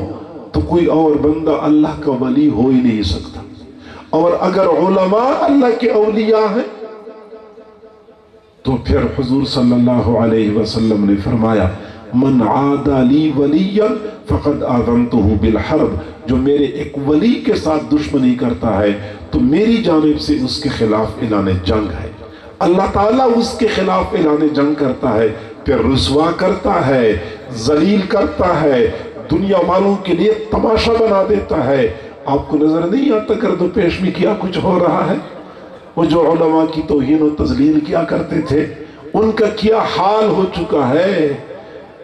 تو کوئی اور بندہ اللہ کا ولی ہو ہی نہیں سکتا، اور اگر علماء اللہ کے اولیاء ہیں تو پھر حضور صلی اللہ علیہ وسلم نے فرمایا، من عادى لی ولیا فقد آذنتہ بالحرب، جو میرے ایک ولی کے ساتھ دشمنی کرتا ہے تو میری جانب سے اس کے خلاف اعلان جنگ ہے۔ اللہ تعالیٰ اس کے خلاف اعلان جنگ کرتا ہے، پھر رسوا کرتا ہے، ذلیل کرتا ہے، دنیا والوں کے لیے تماشا بنا دیتا ہے۔ آپ کو نظر نہیں آتا گرد و پیش میں کیا کچھ ہو رہا ہے؟ وہ جو علماء کی توہین و تذلیل کیا کرتے تھے، ان کا کیا حال ہو چکا ہے۔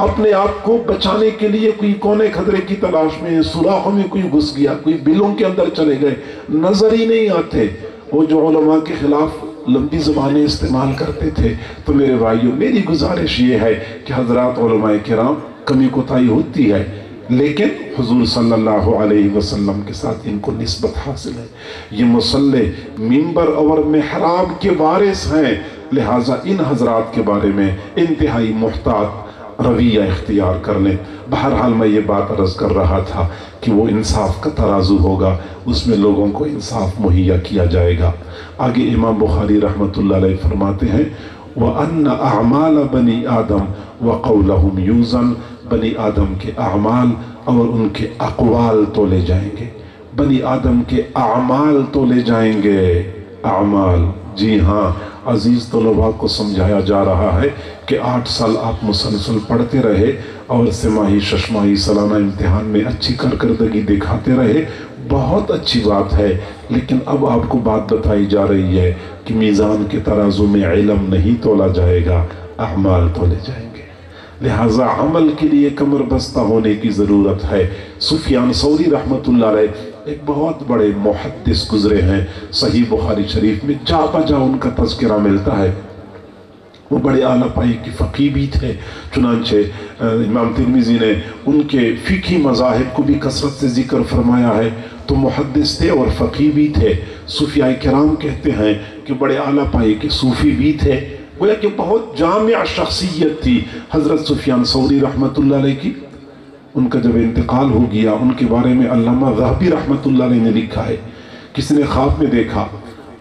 اپنے آپ کو بچانے کے لیے کوئی کونے خطرے کی تلاش میں، سوراخوں میں کوئی گھس گیا، کوئی بلوں کے اندر چلے گئے، نظر ہی نہیں آتے۔ وہ جو علماء کے خلاف لمبی زبانیں استعمال کرتے تھے۔ تو میرے بھائیوں، میری گزارش یہ ہے کہ حضرات علماء کرام، کمی کوتاہی ہوتی ہے، لیکن حضور صلی اللہ علیہ وسلم کے ساتھ ان کو نسبت حاصل ہے، یہ مصلی، منبر اور محراب کے وارث ہیں، لہٰذا ان حضرات کے بارے میں انتہائی محتاط رویہ اختیار کرنے۔ بہرحال میں یہ بات عرض کر رہا تھا کہ وہ انصاف کا ترازو ہوگا، اس میں لوگوں کو انصاف مہیا کیا جائے گا۔ آگے امام بخاری رحمت اللہ علیہ فرماتے ہیں، وَأَنَّ أَعْمَالَ بَنِي آدم وَقَوْلَهُمْ يُوزَنْ، بنی آدم کے اعمال اور ان کے اقوال تولے جائیں گے، بنی آدم کے اعمال تولے جائیں گے۔ اعمال، جی ہاں، عزیز طلباء کو سمجھایا جا رہا ہے کہ 8 سال آپ مسلسل پڑھتے رہے اور سماہی ششماہی سالانہ امتحان میں اچھی کارکردگی دکھاتے رہے، بہت اچھی بات ہے، لیکن اب آپ کو بات بتائی جا رہی ہے کہ میزان کے ترازو میں علم نہیں تولا جائے گا، اعمال تولے جائیں گے۔ لہٰذا عمل کے لیے کمر بستہ ہونے کی ضرورت ہے۔ سفیان ثوری رحمت اللہ علیہ ایک بہت بڑے محدث گزرے ہیں، صحیح بخاری شریف میں جا بجا ان کا تذکرہ ملتا ہے۔ وہ بڑے اعلیٰ پائی کی فقیہ بھی تھے، چنانچہ امام ترمذی نے ان کے فقہی مذاہب کو بھی کثرت سے ذکر فرمایا ہے، تو محدث تھے اور فقیہ بھی تھے۔ صوفیاء کرام کہتے ہیں کہ بڑے اعلیٰ پائی کے صوفی بھی تھے، गोया कि बहुत जामिया शख्सियत थी हज़रत सुफियान सौरी रहमतुल्लाह अलैह की। उनका जब इंतकाल हो गया, उनके बारे में अल्लामा ज़हबी रहमतुल्लाह अलैह ने लिखा है, किसी ने ख्वाब में देखा,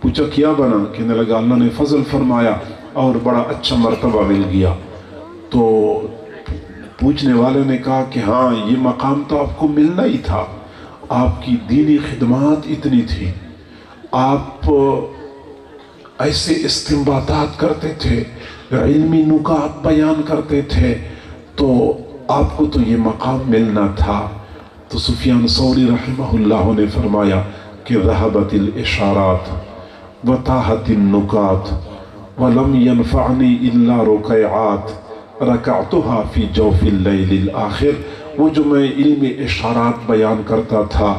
पूछा क्या बना, कहने लगा अल्लाह ने फजल फरमाया और बड़ा अच्छा मर्तबा मिल गया। तो पूछने वाले ने कहा कि हाँ, ये मकाम तो आपको मिलना ही था, आपकी दीनी खिदमत इतनी थी, आप ऐसे इस्तिंबातात करते थे, इल्मी नुकात बयान करते थे, तो आपको तो ये मकाम मिलना था। तो सुफियान सौरी रहमहुल्लाह ने फरमाया कि ज़हबतिल इशारात वताहतिन नुकात वलम यनफ़अनी इल्ला रुकैआत रकअतुहा फी जौफिल लैलिल आखिर। वो जो मैं इल्मी इशारात बयान करता था,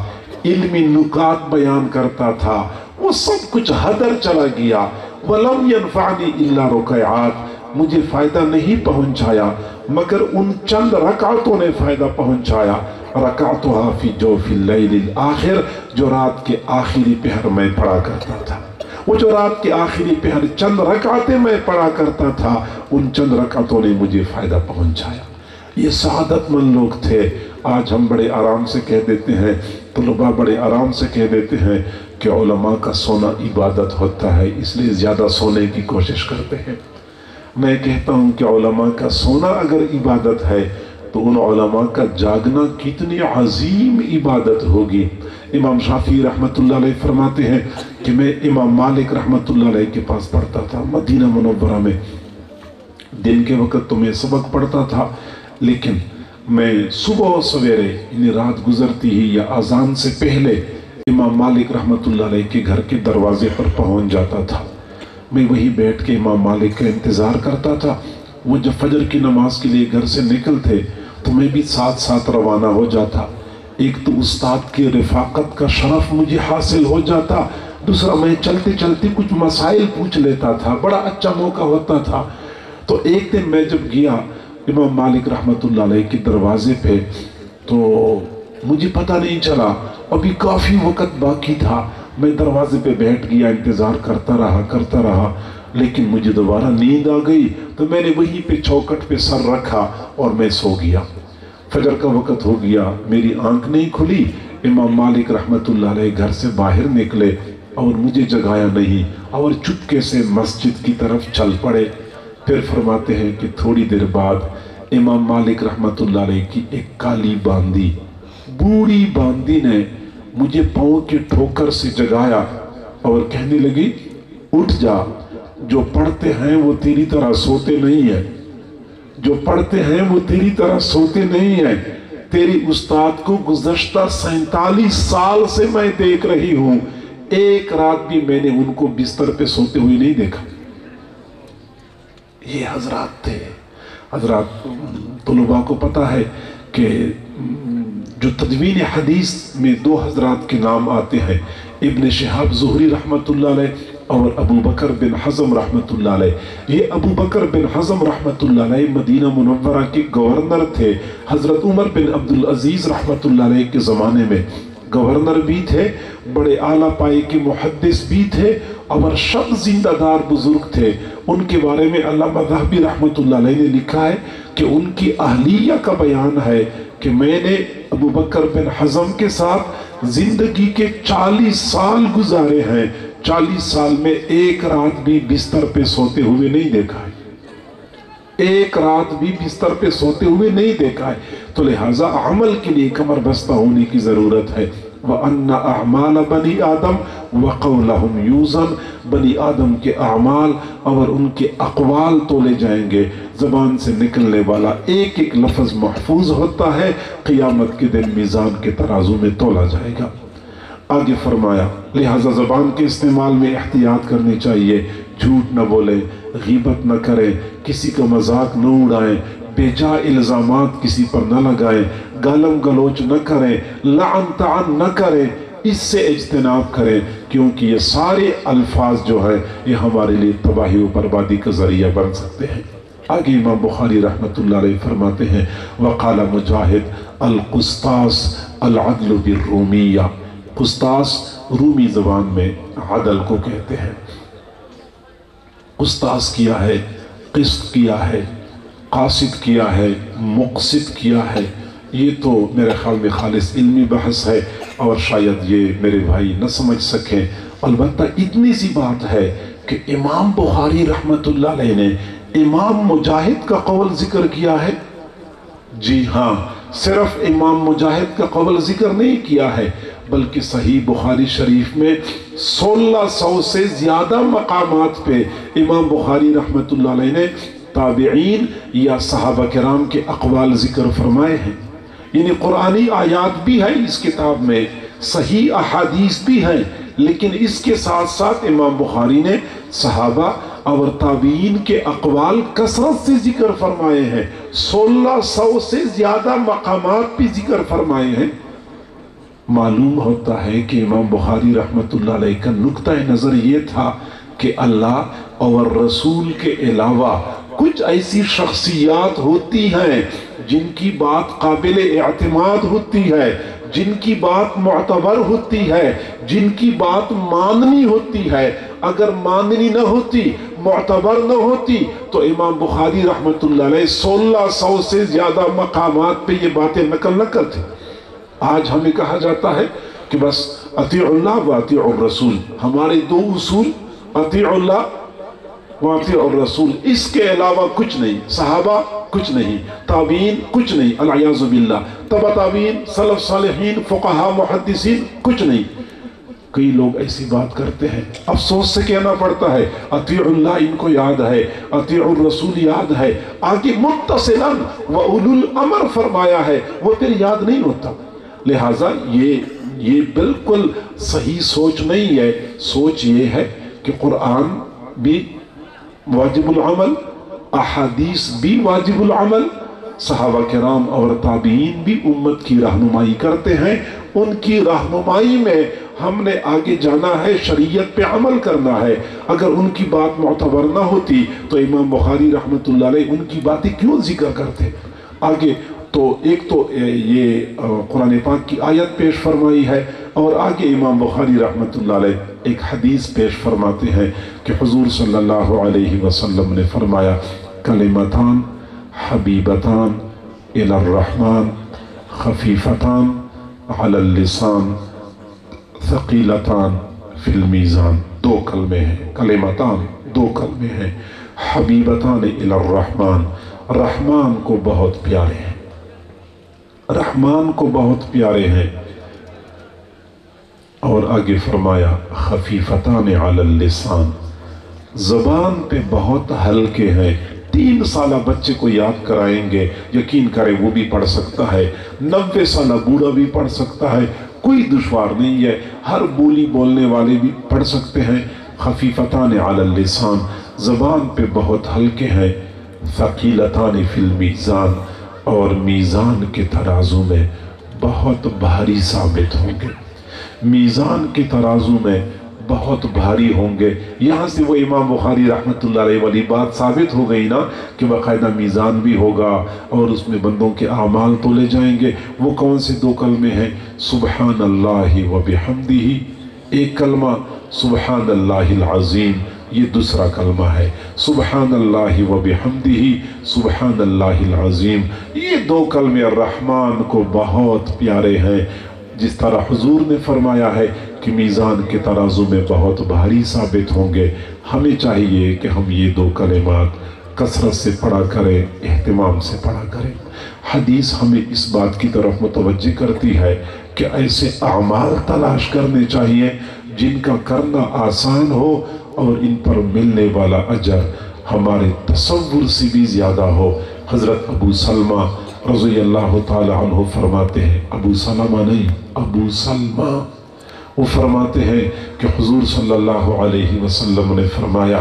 इल्मी नुकात बयान करता था, वो सब कुछ हदर चला गया। वलम यनफ़अनी इल्ला रुकैआत, मुझे फ़ायदा नहीं पहुंचाया मगर उन चंद रकातों ने फ़ायदा पहुंचाया। रकातुहा फी जौफिल लैलिल आखिर, जो रात के आखिरी पहर में पढ़ा करता था, वो जो रात के आखिरी पहर चंद रकातें मैं पढ़ा करता था, उन चंद रकातों ने मुझे फ़ायदा पहुंचाया। ये सआदतमंद लोग थे। आज हम बड़े आराम से कह देते हैं, तलबा बड़े आराम से कह देते हैं कि उलमा का सोना इबादत होता है, इसलिए ज़्यादा सोने की कोशिश करते हैं। मैं कहता हूँ कि उलमा का सोना अगर इबादत है तो उन उलमा का जागना कितनी अजीम इबादत होगी। इमाम शाफी रहमतुल्लाह अलैह फरमाते हैं कि मैं इमाम मालिक रहमतुल्लाह अलैह के पास पढ़ता था मदीना मुनव्वरा में। दिन के वक़्त तो मैं सबक पढ़ता था, लेकिन मैं सुबह सवेरे यानी रात गुजरती ही या अजान से पहले इमाम मालिक रहमतुल्लाह अलैह के घर के दरवाजे पर पहुंच जाता था। मैं वहीं बैठ के इमाम मालिक का इंतज़ार करता था। वो जब फजर की नमाज के लिए घर से निकलते तो मैं भी साथ साथ रवाना हो जाता। एक तो उस्ताद की रिफाकत का शरफ मुझे हासिल हो जाता, दूसरा मैं चलते चलते कुछ मसाइल पूछ लेता था, बड़ा अच्छा मौका होता था। तो एक दिन मैं जब गया इमाम मालिक रहमतुल्लाह अलैह के दरवाजे पे, तो मुझे पता नहीं चला, अभी काफ़ी वक़्त बाकी था। मैं दरवाजे पे बैठ गया, इंतज़ार करता रहा, लेकिन मुझे दोबारा नींद आ गई। तो मैंने वहीं पे चौखट पे सर रखा और मैं सो गया। फजर का वक़्त हो गया, मेरी आंख नहीं खुली। इमाम मालिक रहमतुल्लाह अलैह घर से बाहर निकले और मुझे जगाया नहीं और चुपके से मस्जिद की तरफ चल पड़े। फिर फरमाते हैं कि थोड़ी देर बाद इमाम मालिक रहमतुल्लाह अलैह की एक काली बांदी, बूढ़ी बांदी ने मुझे पाँव की ठोकर से जगाया और कहने लगी, उठ जा, जो पढ़ते हैं वो तेरी तरह सोते नहीं है, जो पढ़ते हैं वो तेरी तरह सोते नहीं है। तेरी उस्ताद को गुज़श्ता 47 साल से मैं देख रही हूँ, एक रात भी मैंने उनको बिस्तर पे सोते हुए नहीं देखा। ये हजरात थे। हजरात तलबा को पता है कि जो तदवीन हदीस में दो हजरात के नाम आते हैं, इब्न शिहाब ज़ुहरी रहमतुल्लाह अलैह और अबू बकर बिन हज़म रहमतुल्लाह अलैह। ये अबू बकर बिन हज़म रहमतुल्लाह अलैह मदीना मुनव्वरा के गवर्नर थे। हज़रत उमर बिन अब्दुल अजीज़ रहमतुल्लाह अलैह के ज़माने में गवर्नर भी थे, बड़े आला पाए के मुहद्दिस भी थे और शब जिंदादार बुजुर्ग थे। उनके बारे में अल्लामा ज़हबी रहमतुल्लाह अलैह ने लिखा है कि उनकी अहलिया का बयान है कि मैंने अबू बकर बिन हज़म के साथ जिंदगी के 40 साल गुजारे हैं, 40 साल में एक रात भी बिस्तर पे सोते हुए नहीं देखा है, एक रात भी बिस्तर पे सोते हुए नहीं देखा है। तो लिहाजा अमल के लिए कमर बस्ता होने की ज़रूरत है। व अन्ना अमाल बनी आदम व क़ौलहुम यूज़न, बनी आदम के अमाल और उनके अक़वाल तोले जाएंगे। ज़बान से निकलने वाला एक एक लफ्ज़ महफूज होता है, क़ियामत के दिन मीज़ान के तराजू में तोला जाएगा। आगे फरमाया, लिहाजा ज़बान के इस्तेमाल में एहतियात करनी चाहिए। झूठ न बोले, गीबत न करें, किसी का मजाक न उड़ाएं, बेजा इल्ज़ामात किसी पर न लगाएं, गालम गलोच न करें, लान तान न करें, इससे इज्तनाब करें, क्योंकि ये सारे अल्फाज जो है ये हमारे लिए तबाही व बर्बादी का ज़रिया बन सकते हैं। आगे इमाम बुखारी रहमतुल्लाह अलैह फरमाते हैं, वक़ाला मुजाहिद अल कुस्तास अल अदल बिर्रूमिया, कुस्तास रूमी ज़बान में अदल को कहते हैं। कुस्तास किया है, क़िस्त किया है, कासिद किया है, मुक़सिद किया है। ये तो मेरे ख्याल में खालिस इल्मी बहस है और शायद ये मेरे भाई न समझ सकें। अलबत्ता इतनी सी बात है कि इमाम बुखारी रहमतुल्लाह अलैह ने इमाम मुजाहिद का कौल जिक्र किया है। जी हाँ, सिर्फ इमाम मुजाहिद का कौल जिक्र नहीं किया है, बल्कि सही बुखारी शरीफ में 1600 से ज़्यादा मकामात पे इमाम बुखारी रहमतुल्लाह अलैह ने ताबिईन या सहाबा किराम के अक़वाल जिक्र फरमाए हैं। यानी कुरानी आयात भी है इस किताब में, सही अहादीस भी है, लेकिन इसके साथ साथ इमाम बुखारी ने सहाबा और ताबीन के अक़वाल कसरत से जिक्र फरमाए हैं। 1600 से ज़्यादा मकामात भी जिक्र फरमाए हैं। मालूम होता है कि इमाम बुखारी रहमतुल्लाह अलैह का नुक्ता नज़र ये था कि अल्लाह और रसूल के अलावा कुछ ऐसी शख्सियात होती हैं जिनकी बात काबिल एतमाद होती है, जिनकी बात मुअतबर होती है, जिनकी बात माननी होती है। अगर माननी न होती, मुअतबर न होती, तो इमाम बुखारी रहमतुल्लाह अलैह 1600 से ज़्यादा मकामात पे ये बातें नकल न करते। आज हमें कहा जाता है कि बस अतीउल्लाह व अतीउर रसूल, हमारे दो उसूल अतीउल्लाह व अतीउर रसूल, इसके अलावा कुछ नहीं। सहाबा कुछ नहीं, ताबीन कुछ नहीं, अल-इयाज़ु बिल्लाह, तबा ताबीन, सलफ सालिहीन, फुक़हा, मुहद्दिसीन कुछ नहीं। कई लोग ऐसी बात करते हैं, अफसोस से कहना पड़ता है, अतीउल्लाह इनको याद है, अतीउर रसूल याद है, आगे मुत्तसिलन व उलुल अमर फरमाया है, वो फिर याद नहीं होता। लिहाजा ये बिल्कुल सही सोच नहीं है। सोच ये है कि कुरान भी वाजिबुल अमल, अहादीस भी वाजिबुल अमल, सहाबा किराम और ताबीन भी उम्मत की रहनुमाई करते हैं। उनकी रहनुमाई में हमने आगे जाना है, शरीयत पे अमल करना है। अगर उनकी बात मुअतबर ना होती तो इमाम बुखारी रहमतुल्लाह अलैह उनकी बातें क्यों जिक्र करते। आगे तो एक तो ये कुरान पाक की आयत पेश फरमाई है और आगे इमाम बुखारी रहमतुल्लाह अलैह एक हदीस पेश फरमाते हैं कि हुजूर सल्लल्लाहु अलैहि वसल्लम ने फरमाया, कलिमतान हबीबतान इलर रहमान खफीफतान अलल लिसान थकीलतान फिल मीज़ान। दो कलमे हैं, कलिमतान दो कलमे हैं, हबीबतान इलर रहमान, रहमान को बहुत प्यारे हैं, रहमान को बहुत प्यारे हैं। और आगे फरमाया खफीफतान अलल लिसान, ज़बान पे बहुत हल्के हैं। 3 साला बच्चे को याद कराएंगे, यकीन करें वो भी पढ़ सकता है, 90 साला बूढ़ा भी पढ़ सकता है, कोई दुश्वार नहीं है, हर बोली बोलने वाले भी पढ़ सकते हैं। खफीफतान अलल लिसान, ज़बान पे बहुत हल्के हैं, थकीलतान फिल मीज़ान, और मीज़ान के तराजू में बहुत भारी साबित होंगे, मीज़ान के तराजू में बहुत भारी होंगे। यहाँ से वो इमाम बुखारी रहमतुल्लाह अलैह वाली बात साबित हो गई ना कि बाकायदा मीज़ान भी होगा और उसमें बंदों के आमाल तोले जाएंगे। वो कौन से 2 कलमे हैं, सुबहानल्लाहि व बिहम्दिही एक कलमा, सुबहानल्लाहिल अज़ीम ये दूसरा कलमा है, सुबहानल्लाहि व बिहम्दिही सुबहानल्लाहिल अज़ीम। ये 2 कलमे रहमान को बहुत प्यारे हैं। जिस तरह हुजूर ने फरमाया है कि मीज़ान के तराजू में बहुत भारी साबित होंगे, हमें चाहिए कि हम ये 2 कलिमात कसरत से पढ़ा करें, एहतिमाम से पढ़ा करें। हदीस हमें इस बात की तरफ मुतवज्जे करती है कि ऐसे अमाल तलाश करने चाहिए जिनका करना आसान हो और इन पर मिलने वाला अजर हमारे तसव्वुर से भी ज़्यादा हो। हज़रत अबू सलमा रज़ियल्लाहु ताला अन्हु फरमाते हैं, अबू सलमा नहीं अबू सलमा, वो फरमाते हैं कि हुजूर सल्लल्लाहु अलैहि वसल्लम ने फरमाया,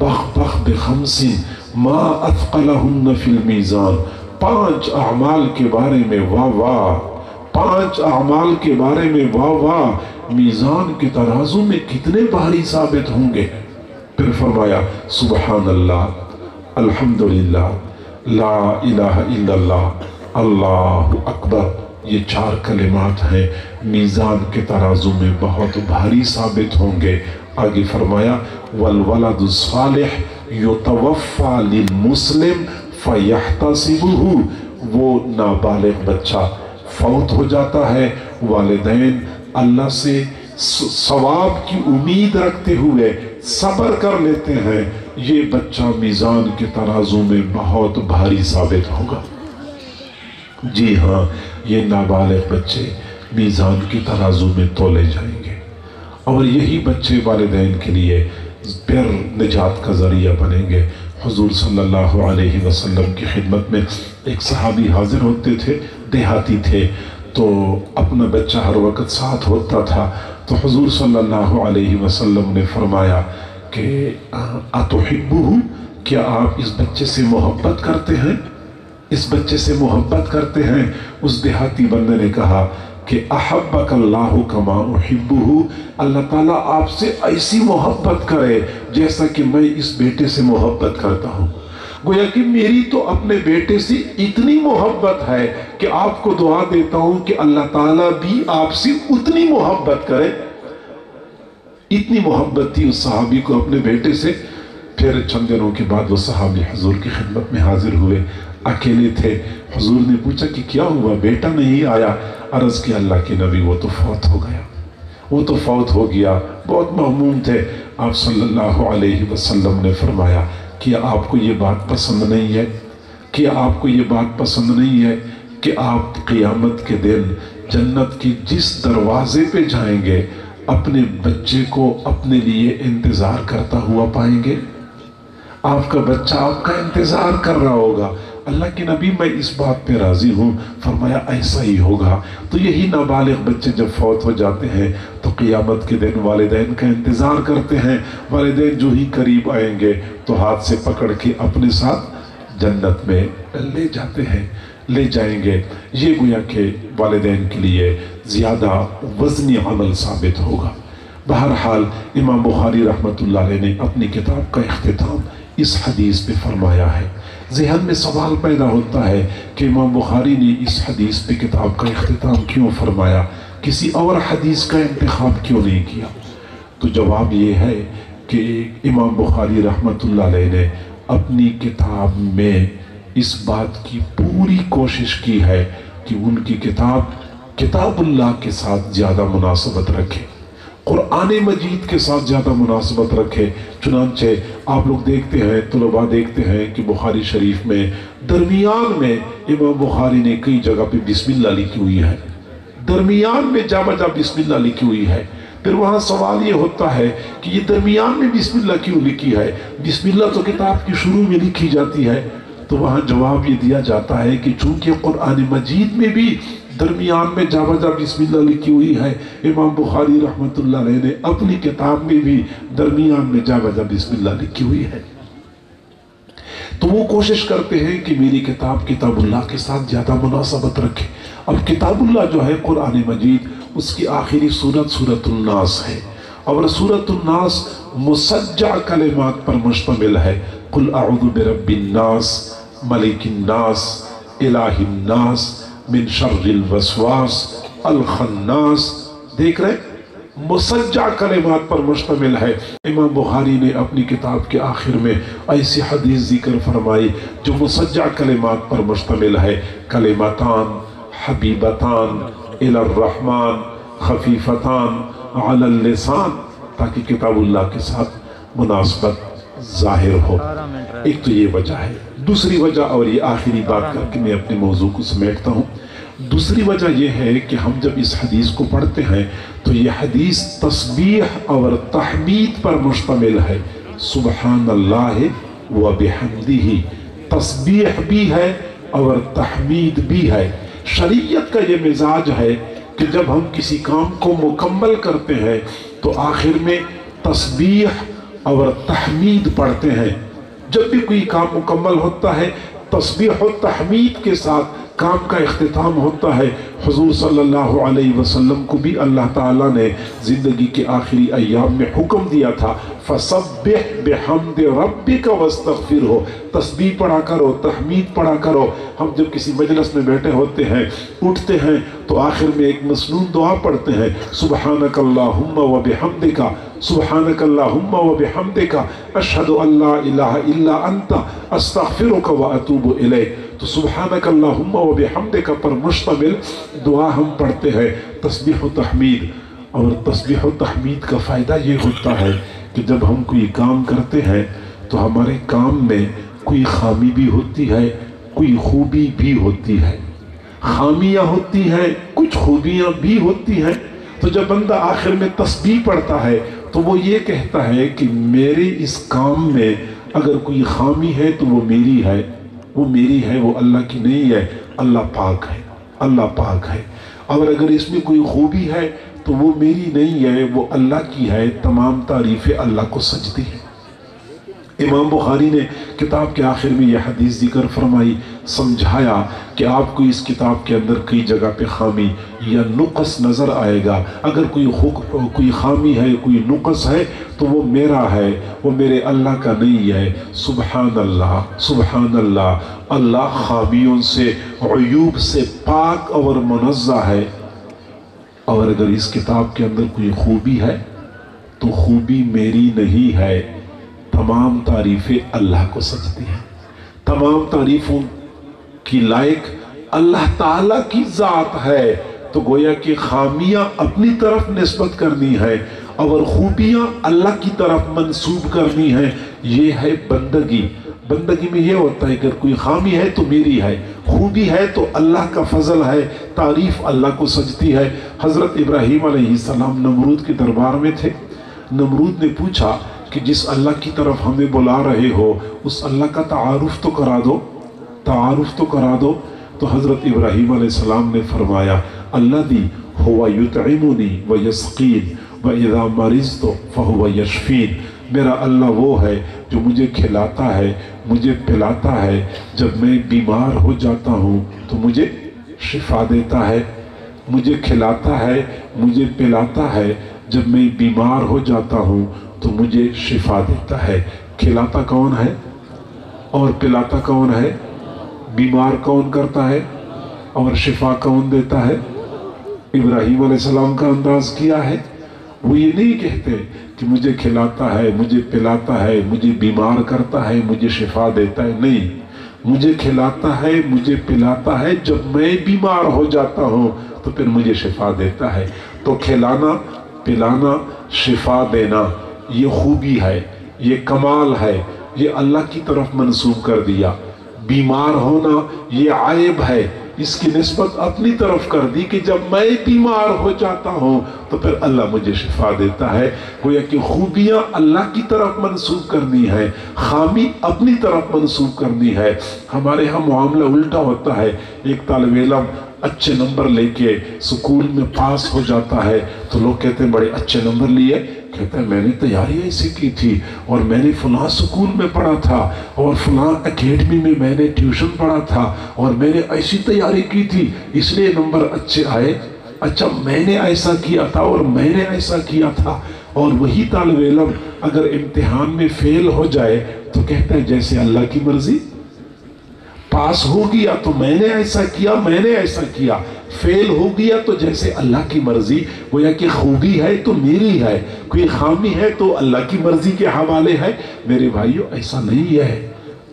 बख बख बिखमसिन मा अथक़लहुन्न फिल मीज़ान, 5 अमाल के बारे में वाह वाह, 5 अमाल के बारे में वाह वाह, मीज़ान के तराजू में कितने भारी साबित होंगे। फिर फरमाया सुबहानल्लाह, अल्हम्दुलिल्लाह, ला इलाहा इल्लल्लाह, अल्लाहु अकबर। ये 4 कलिमात हैं, मीज़ान के तराजू में बहुत भारी साबित होंगे। आगे फरमाया वलवलदु सालिह युतवफ़्फ़ा लिलमुस्लिम फ़यहतसिबुहु, वो नाबालिग बच्चा फौत हो जाता है, वालिदैन अल्लाह से सवाब की उम्मीद रखते हुए सब्र कर लेते हैं, ये बच्चा मीज़ान के तराजू में बहुत भारी साबित होगा। जी हाँ, ये नाबालिग बच्चे मीज़ान के तराजू में तोले जाएंगे और यही बच्चे वालिदैन के लिए फिर निजात का ज़रिया बनेंगे। हुजूर सल्लल्लाहु अलैहि वसल्लम की खिदमत में एक सहाबी हाजिर होते थे, देहाती थे, तो अपना बच्चा हर वक्त साथ होता था। तो हुजूर सल्लल्लाहु अलैहि वसल्लम ने फरमाया कि अतुहिब्बुहु, क्या आप इस बच्चे से मोहब्बत करते हैं, इस बच्चे से मोहब्बत करते हैं? उस देहाती बंदे ने कहा कि अहब्बकल्लाहु कमा उहिब्बुहु, अल्लाह ताला आपसे ऐसी मोहब्बत करे जैसा कि मैं इस बेटे से मोहब्बत करता हूँ। गोया कि मेरी तो अपने बेटे से इतनी मोहब्बत है कि आपको दुआ देता हूँ कि अल्लाह ताला भी आपसे उतनी मोहब्बत करे। इतनी मोहब्बत थी उस सहाबी को अपने बेटे से। फिर चंद दिनों के बाद वो सहाबी हुजूर की खिदमत में हाजिर हुए, अकेले थे। हुजूर ने पूछा कि क्या हुआ, बेटा नहीं आया? अर्ज़ किया अल्लाह के नबी वो तो फौत हो गया, वो तो फौत हो गया। बहुत महमूम थे। आप सल्लल्लाहु अलैहि वसल्लम ने फरमाया कि आपको ये बात पसंद नहीं है, कि आपको ये बात पसंद नहीं है कि आप क़ियामत के दिन जन्नत की जिस दरवाजे पे जाएंगे अपने बच्चे को अपने लिए इंतज़ार करता हुआ पाएंगे? आपका बच्चा आपका इंतज़ार कर रहा होगा। अल्लाह के नबी मैं इस बात पे राज़ी हूँ। फरमाया ऐसा ही होगा। तो यही नाबालिग बच्चे जब फौत हो जाते हैं तो क़ियामत के दिन वालिदैन का इंतज़ार करते हैं। वालिदैन जो ही करीब आएंगे तो हाथ से पकड़ के अपने साथ जन्नत में ले जाते हैं, ले जाएंगे। ये गोया के वालिदैन के लिए ज़्यादा वज़नी अमल साबित होगा। बहरहाल इमाम बुखारी रहमतुल्लाह अलैह ने अपनी किताब का इख्तिताम इस हदीस पे फरमाया है। ज़हन में सवाल पैदा होता है कि इमाम बुखारी ने इस हदीस पे किताब का इख्तिताम क्यों फरमाया, किसी और हदीस का इंतखाब क्यों नहीं किया? तो जवाब ये है कि इमाम बुखारी रहमतुल्लाह अलैह ने अपनी किताब में इस बात की पूरी कोशिश की है कि उनकी किताब किताबुल्लाह के साथ ज़्यादा मुनासबत रखे, कुरान मजीद के साथ ज़्यादा मुनासबत रखे। चुनांचे आप लोग देखते हैं, तुलबा देखते हैं कि बुखारी शरीफ में दरमियान में इमाम बुखारी ने कई जगह पे बिस्मिल्लाह लिखी हुई है, दरमियान में जा बजा बिस्मिल्लाह लिखी हुई है। फिर वहाँ सवाल ये होता है कि ये दरमियान में बिस्मिल्लाह क्यों लिखी है? बिस्मिल्लाह तो किताब की शुरू में लिखी जाती है। तो वहाँ जवाब ये दिया जाता है कि चूँकि कुरान मजीद में भी दरमियान में जा बजा बिस्मिल्लाह लिखी हुई है, इमाम बुखारी रहमतुल्लाह अलैह ने अपनी किताब में भी दरमियान में जा बजा बिस्मिल्लाह लिखी हुई है। तो वो कोशिश करते हैं कि मेरी किताब किताबुल्लाह के साथ ज़्यादा मुनासबत रखे। अब किताबुल्लाह जो है कुरान मजीद, उसकी आखिरी सूरत सूरतुन नास है और सूरतुन नास मुसज्जा कलिमात पर मुश्तमिल है। कुल अऊज़ु बिरब्बिन नास, मलिकिन नास, इलाहिन नास, मिन शर्रिल वसवास अल खन्नास। देख रहे, मुसज्जा कलिमात पर मुश्तमिल है। इमाम बुखारी ने अपनी किताब के आखिर में ऐसी हदीस जिक्र फरमाई जो मुसज्जा कलिमात पर मुश्तमिल है। कलिमतान हबीबतान इलर रहमान खफीफतान अलल लिसान, ताकि किताबुल्लाह के साथ मुनासबत जाहिर हो। एक तो ये वजह है। दूसरी वजह, और ये आखिरी बात करके मैं अपने मौजू को समेटता हूँ, दूसरी वजह यह है कि हम जब इस हदीस को पढ़ते हैं तो ये हदीस तस्बीह और तहमीद पर मुश्तमिल है। सुबहानल्लाह व बिहम्दिही, तस्बीह भी है और तहमीद भी है। शरीयत का ये मिजाज है कि जब हम किसी काम को मुकम्मल करते हैं तो आखिर में तस्बीह और तहमीद पढ़ते हैं। जब भी कोई काम मुकम्मल होता है तस्बीह और तहमीद के साथ काम का इख्तिताम होता है। हुजूर सल्लल्लाहु अलैहि वसल्लम को भी अल्लाह ताला ने ज़िंदगी के आखिरी अय्याम में हुक्म दिया था, फसब्बिह बिहम्दि रब्बिका वस्तगफिरहु, तस्बीह पढ़ा करो, तहमीद पढ़ा करो। हम जब किसी मजलिस में बैठे होते हैं, उठते हैं तो आखिर में एक मसनून दुआ पढ़ते हैं, सुब्हानकल्लाहुम्मा व बिहम्दिका, सुब्हानकल्लाहुम्मा व बिहम्दिका, अशहदु अल्ला इलाहा इल्ला अंता, अस्तगफिरुका व अतूबु इलैक। तो सुब्हानकल्लाहुम्मा व बिहम्दिका पर मुश्तमिल दुआ हम पढ़ते हैं, तस्बीह व तहमीद। और तस्बीह व तहमीद का फ़ायदा ये होता है कि जब हम कोई काम करते हैं तो हमारे काम में कोई खामी भी होती है, कोई खूबी भी होती है। खामियां होती हैं, कुछ खूबियां भी होती हैं। तो जब बंदा आखिर में तस्बीह पढ़ता है तो वो ये कहता है कि मेरे इस काम में अगर कोई खामी है तो वो मेरी है, वो मेरी है, वो अल्लाह की नहीं है, अल्लाह पाक है, अल्लाह पाक है। और अगर इसमें कोई खूबी है तो वो मेरी नहीं है, वो अल्लाह की है। तमाम तारीफ़ें अल्लाह को सजती हैं। इमाम बुखारी ने किताब के आखिर में यह हदीस जिक्र फरमाई, समझाया कि आपको इस किताब के अंदर कई जगह पे खामी या नुक़्स नज़र आएगा। अगर कोई खामी है, कोई नुक़्स है तो वो मेरा है, वो मेरे अल्लाह का नहीं है। सुबहान अल्लाह, सुबहान अल्लाह, अल्लाह खामियों से, अयूब से पाक और मुनज़्ज़ह है। और अगर इस किताब के अंदर कोई खूबी है तो खूबी मेरी नहीं है, तमाम तारीफ़ें अल्लाह को सजती हैं। तमाम तारीफ़ों की लायक अल्लाह ताला की ज़ात है। तो गोया कि खामियां अपनी तरफ निस्बत करनी है और खूबियां अल्लाह की तरफ मंसूब करनी है। ये है बंदगी। बंदगी में ये होता है कि अगर कोई खामी है तो मेरी है, खूबी है तो अल्लाह का फजल है, तारीफ़ अल्लाह को सजती है। हज़रत इब्राहीम अलैहिस्सलाम नमरूद के दरबार में थे। नमरूद ने पूछा कि जिस अल्लाह की तरफ हमें बुला रहे हो उस अल्लाह का तारुफ तो करा दो, तारुफ तो करा दो। तो हज़रत इब्राहीम अलैहिस्सलाम ने फरमाया, अल्लज़ी हुवा युतइमुनी व यस्कीन व इज़ा मरिज़्तु फहुवा यशफीन। मेरा अल्लाह वो है जो मुझे खिलाता है, मुझे पिलाता है, जब मैं बीमार हो जाता हूँ तो मुझे शिफा देता है। मुझे खिलाता है, मुझे पिलाता है, जब मैं बीमार हो जाता हूँ तो मुझे शिफा देता है। खिलाता कौन है और पिलाता कौन है? बीमार कौन करता है और शिफा कौन देता है? इब्राहीम अलैहिस्सलाम का अंदाज किया है। वो ये नहीं कहते कि मुझे खिलाता है, मुझे पिलाता है, मुझे बीमार करता है, मुझे शिफा देता है। नहीं, मुझे खिलाता है, मुझे पिलाता है, जब मैं बीमार हो जाता हूँ तो फिर मुझे शिफा देता है। तो खिलाना, पिलाना, शिफा देना, ये खूबी है, ये कमाल है, ये अल्लाह की तरफ मंसूब कर दिया। बीमार होना ये आयब है, इसकी निस्बत अपनी तरफ कर दी कि जब मैं बीमार हो जाता हूँ तो फिर अल्लाह मुझे शिफा देता है। गोया कि खूबियाँ अल्लाह की तरफ मंसूब करनी है, खामी अपनी तरफ मंसूब करनी है। हमारे यहाँ मामला उल्टा होता है। एक तालिब इल्म अच्छे नंबर लेके स्कूल में पास हो जाता है तो लोग कहते हैं बड़े अच्छे नंबर लिए। कहता है मैंने तैयारी ऐसी की थी और मैंने फलां स्कूल में पढ़ा था और फलां एकेडमी में मैंने ट्यूशन पढ़ा था और मैंने ऐसी तैयारी की थी इसलिए नंबर अच्छे आए। अच्छा, मैंने ऐसा किया था और मैंने ऐसा किया था। और वही तालिब इल्म अगर इम्तिहान में फेल हो जाए तो कहता है जैसे अल्लाह की मर्जी। पास हो गया तो मैंने ऐसा किया, मैंने ऐसा किया। फेल हो गया तो जैसे अल्लाह की मर्जी। गोया कि खूबी है तो मेरी है, कोई खामी है तो अल्लाह की मर्जी के हवाले है। मेरे भाइयों, ऐसा नहीं है।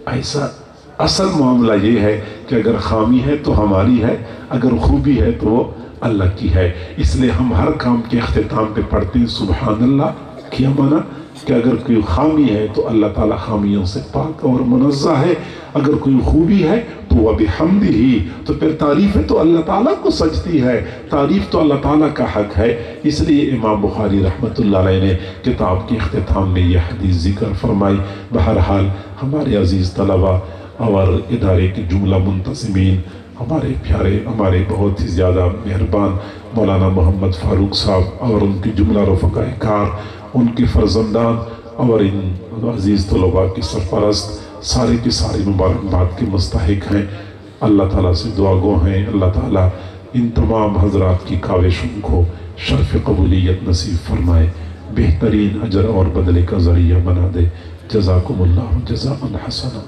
ऐसा असल मामला ये है कि अगर खामी है तो हमारी है, अगर खूबी है तो वो अल्लाह की है। इसलिए हम हर काम के अख्तिताम पे पढ़ते हैं सुबहान अल्लाह। क्या माना कि अगर कोई खामी है तो अल्लाह ताला खामियों से पाक और मुनज़्ज़ह है। अगर कोई खूबी है तो वह बिहम्दिही, तो फिर तारीफ़ तो अल्लाह ताला को सजती है, तारीफ़ तो अल्लाह ताला का हक है। इसलिए इमाम बुखारी रहमतुल्लाह अलैह ने किताब के इख्तिताम में यह हदीस जिक्र फरमाई। बहरहाल हमारे अजीज़ तलबा और इदारे के जुमला मुंतज़िमीन, हमारे प्यारे, हमारे बहुत ही ज़्यादा मेहरबान मौलाना मोहम्मद फ़ारूक साहब और उनके जुमला रफ़क़ाए कार, उनके फ़र्ज़ंदान और इन अज़ीज़ तलबा की सरपरस्त सारे के सारे मुबारकबाद के मुस्तहिक हैं। اللہ تعالیٰ سے دعا گو ہیں اللہ تعالیٰ ان تمام حضرات کی کاوشوں کو شرف قبولیت نصیب فرمائے، بہترین اجر اور بدلے کا ذریعہ بنا دے۔ جزاکم اللہ جزاء حسنا۔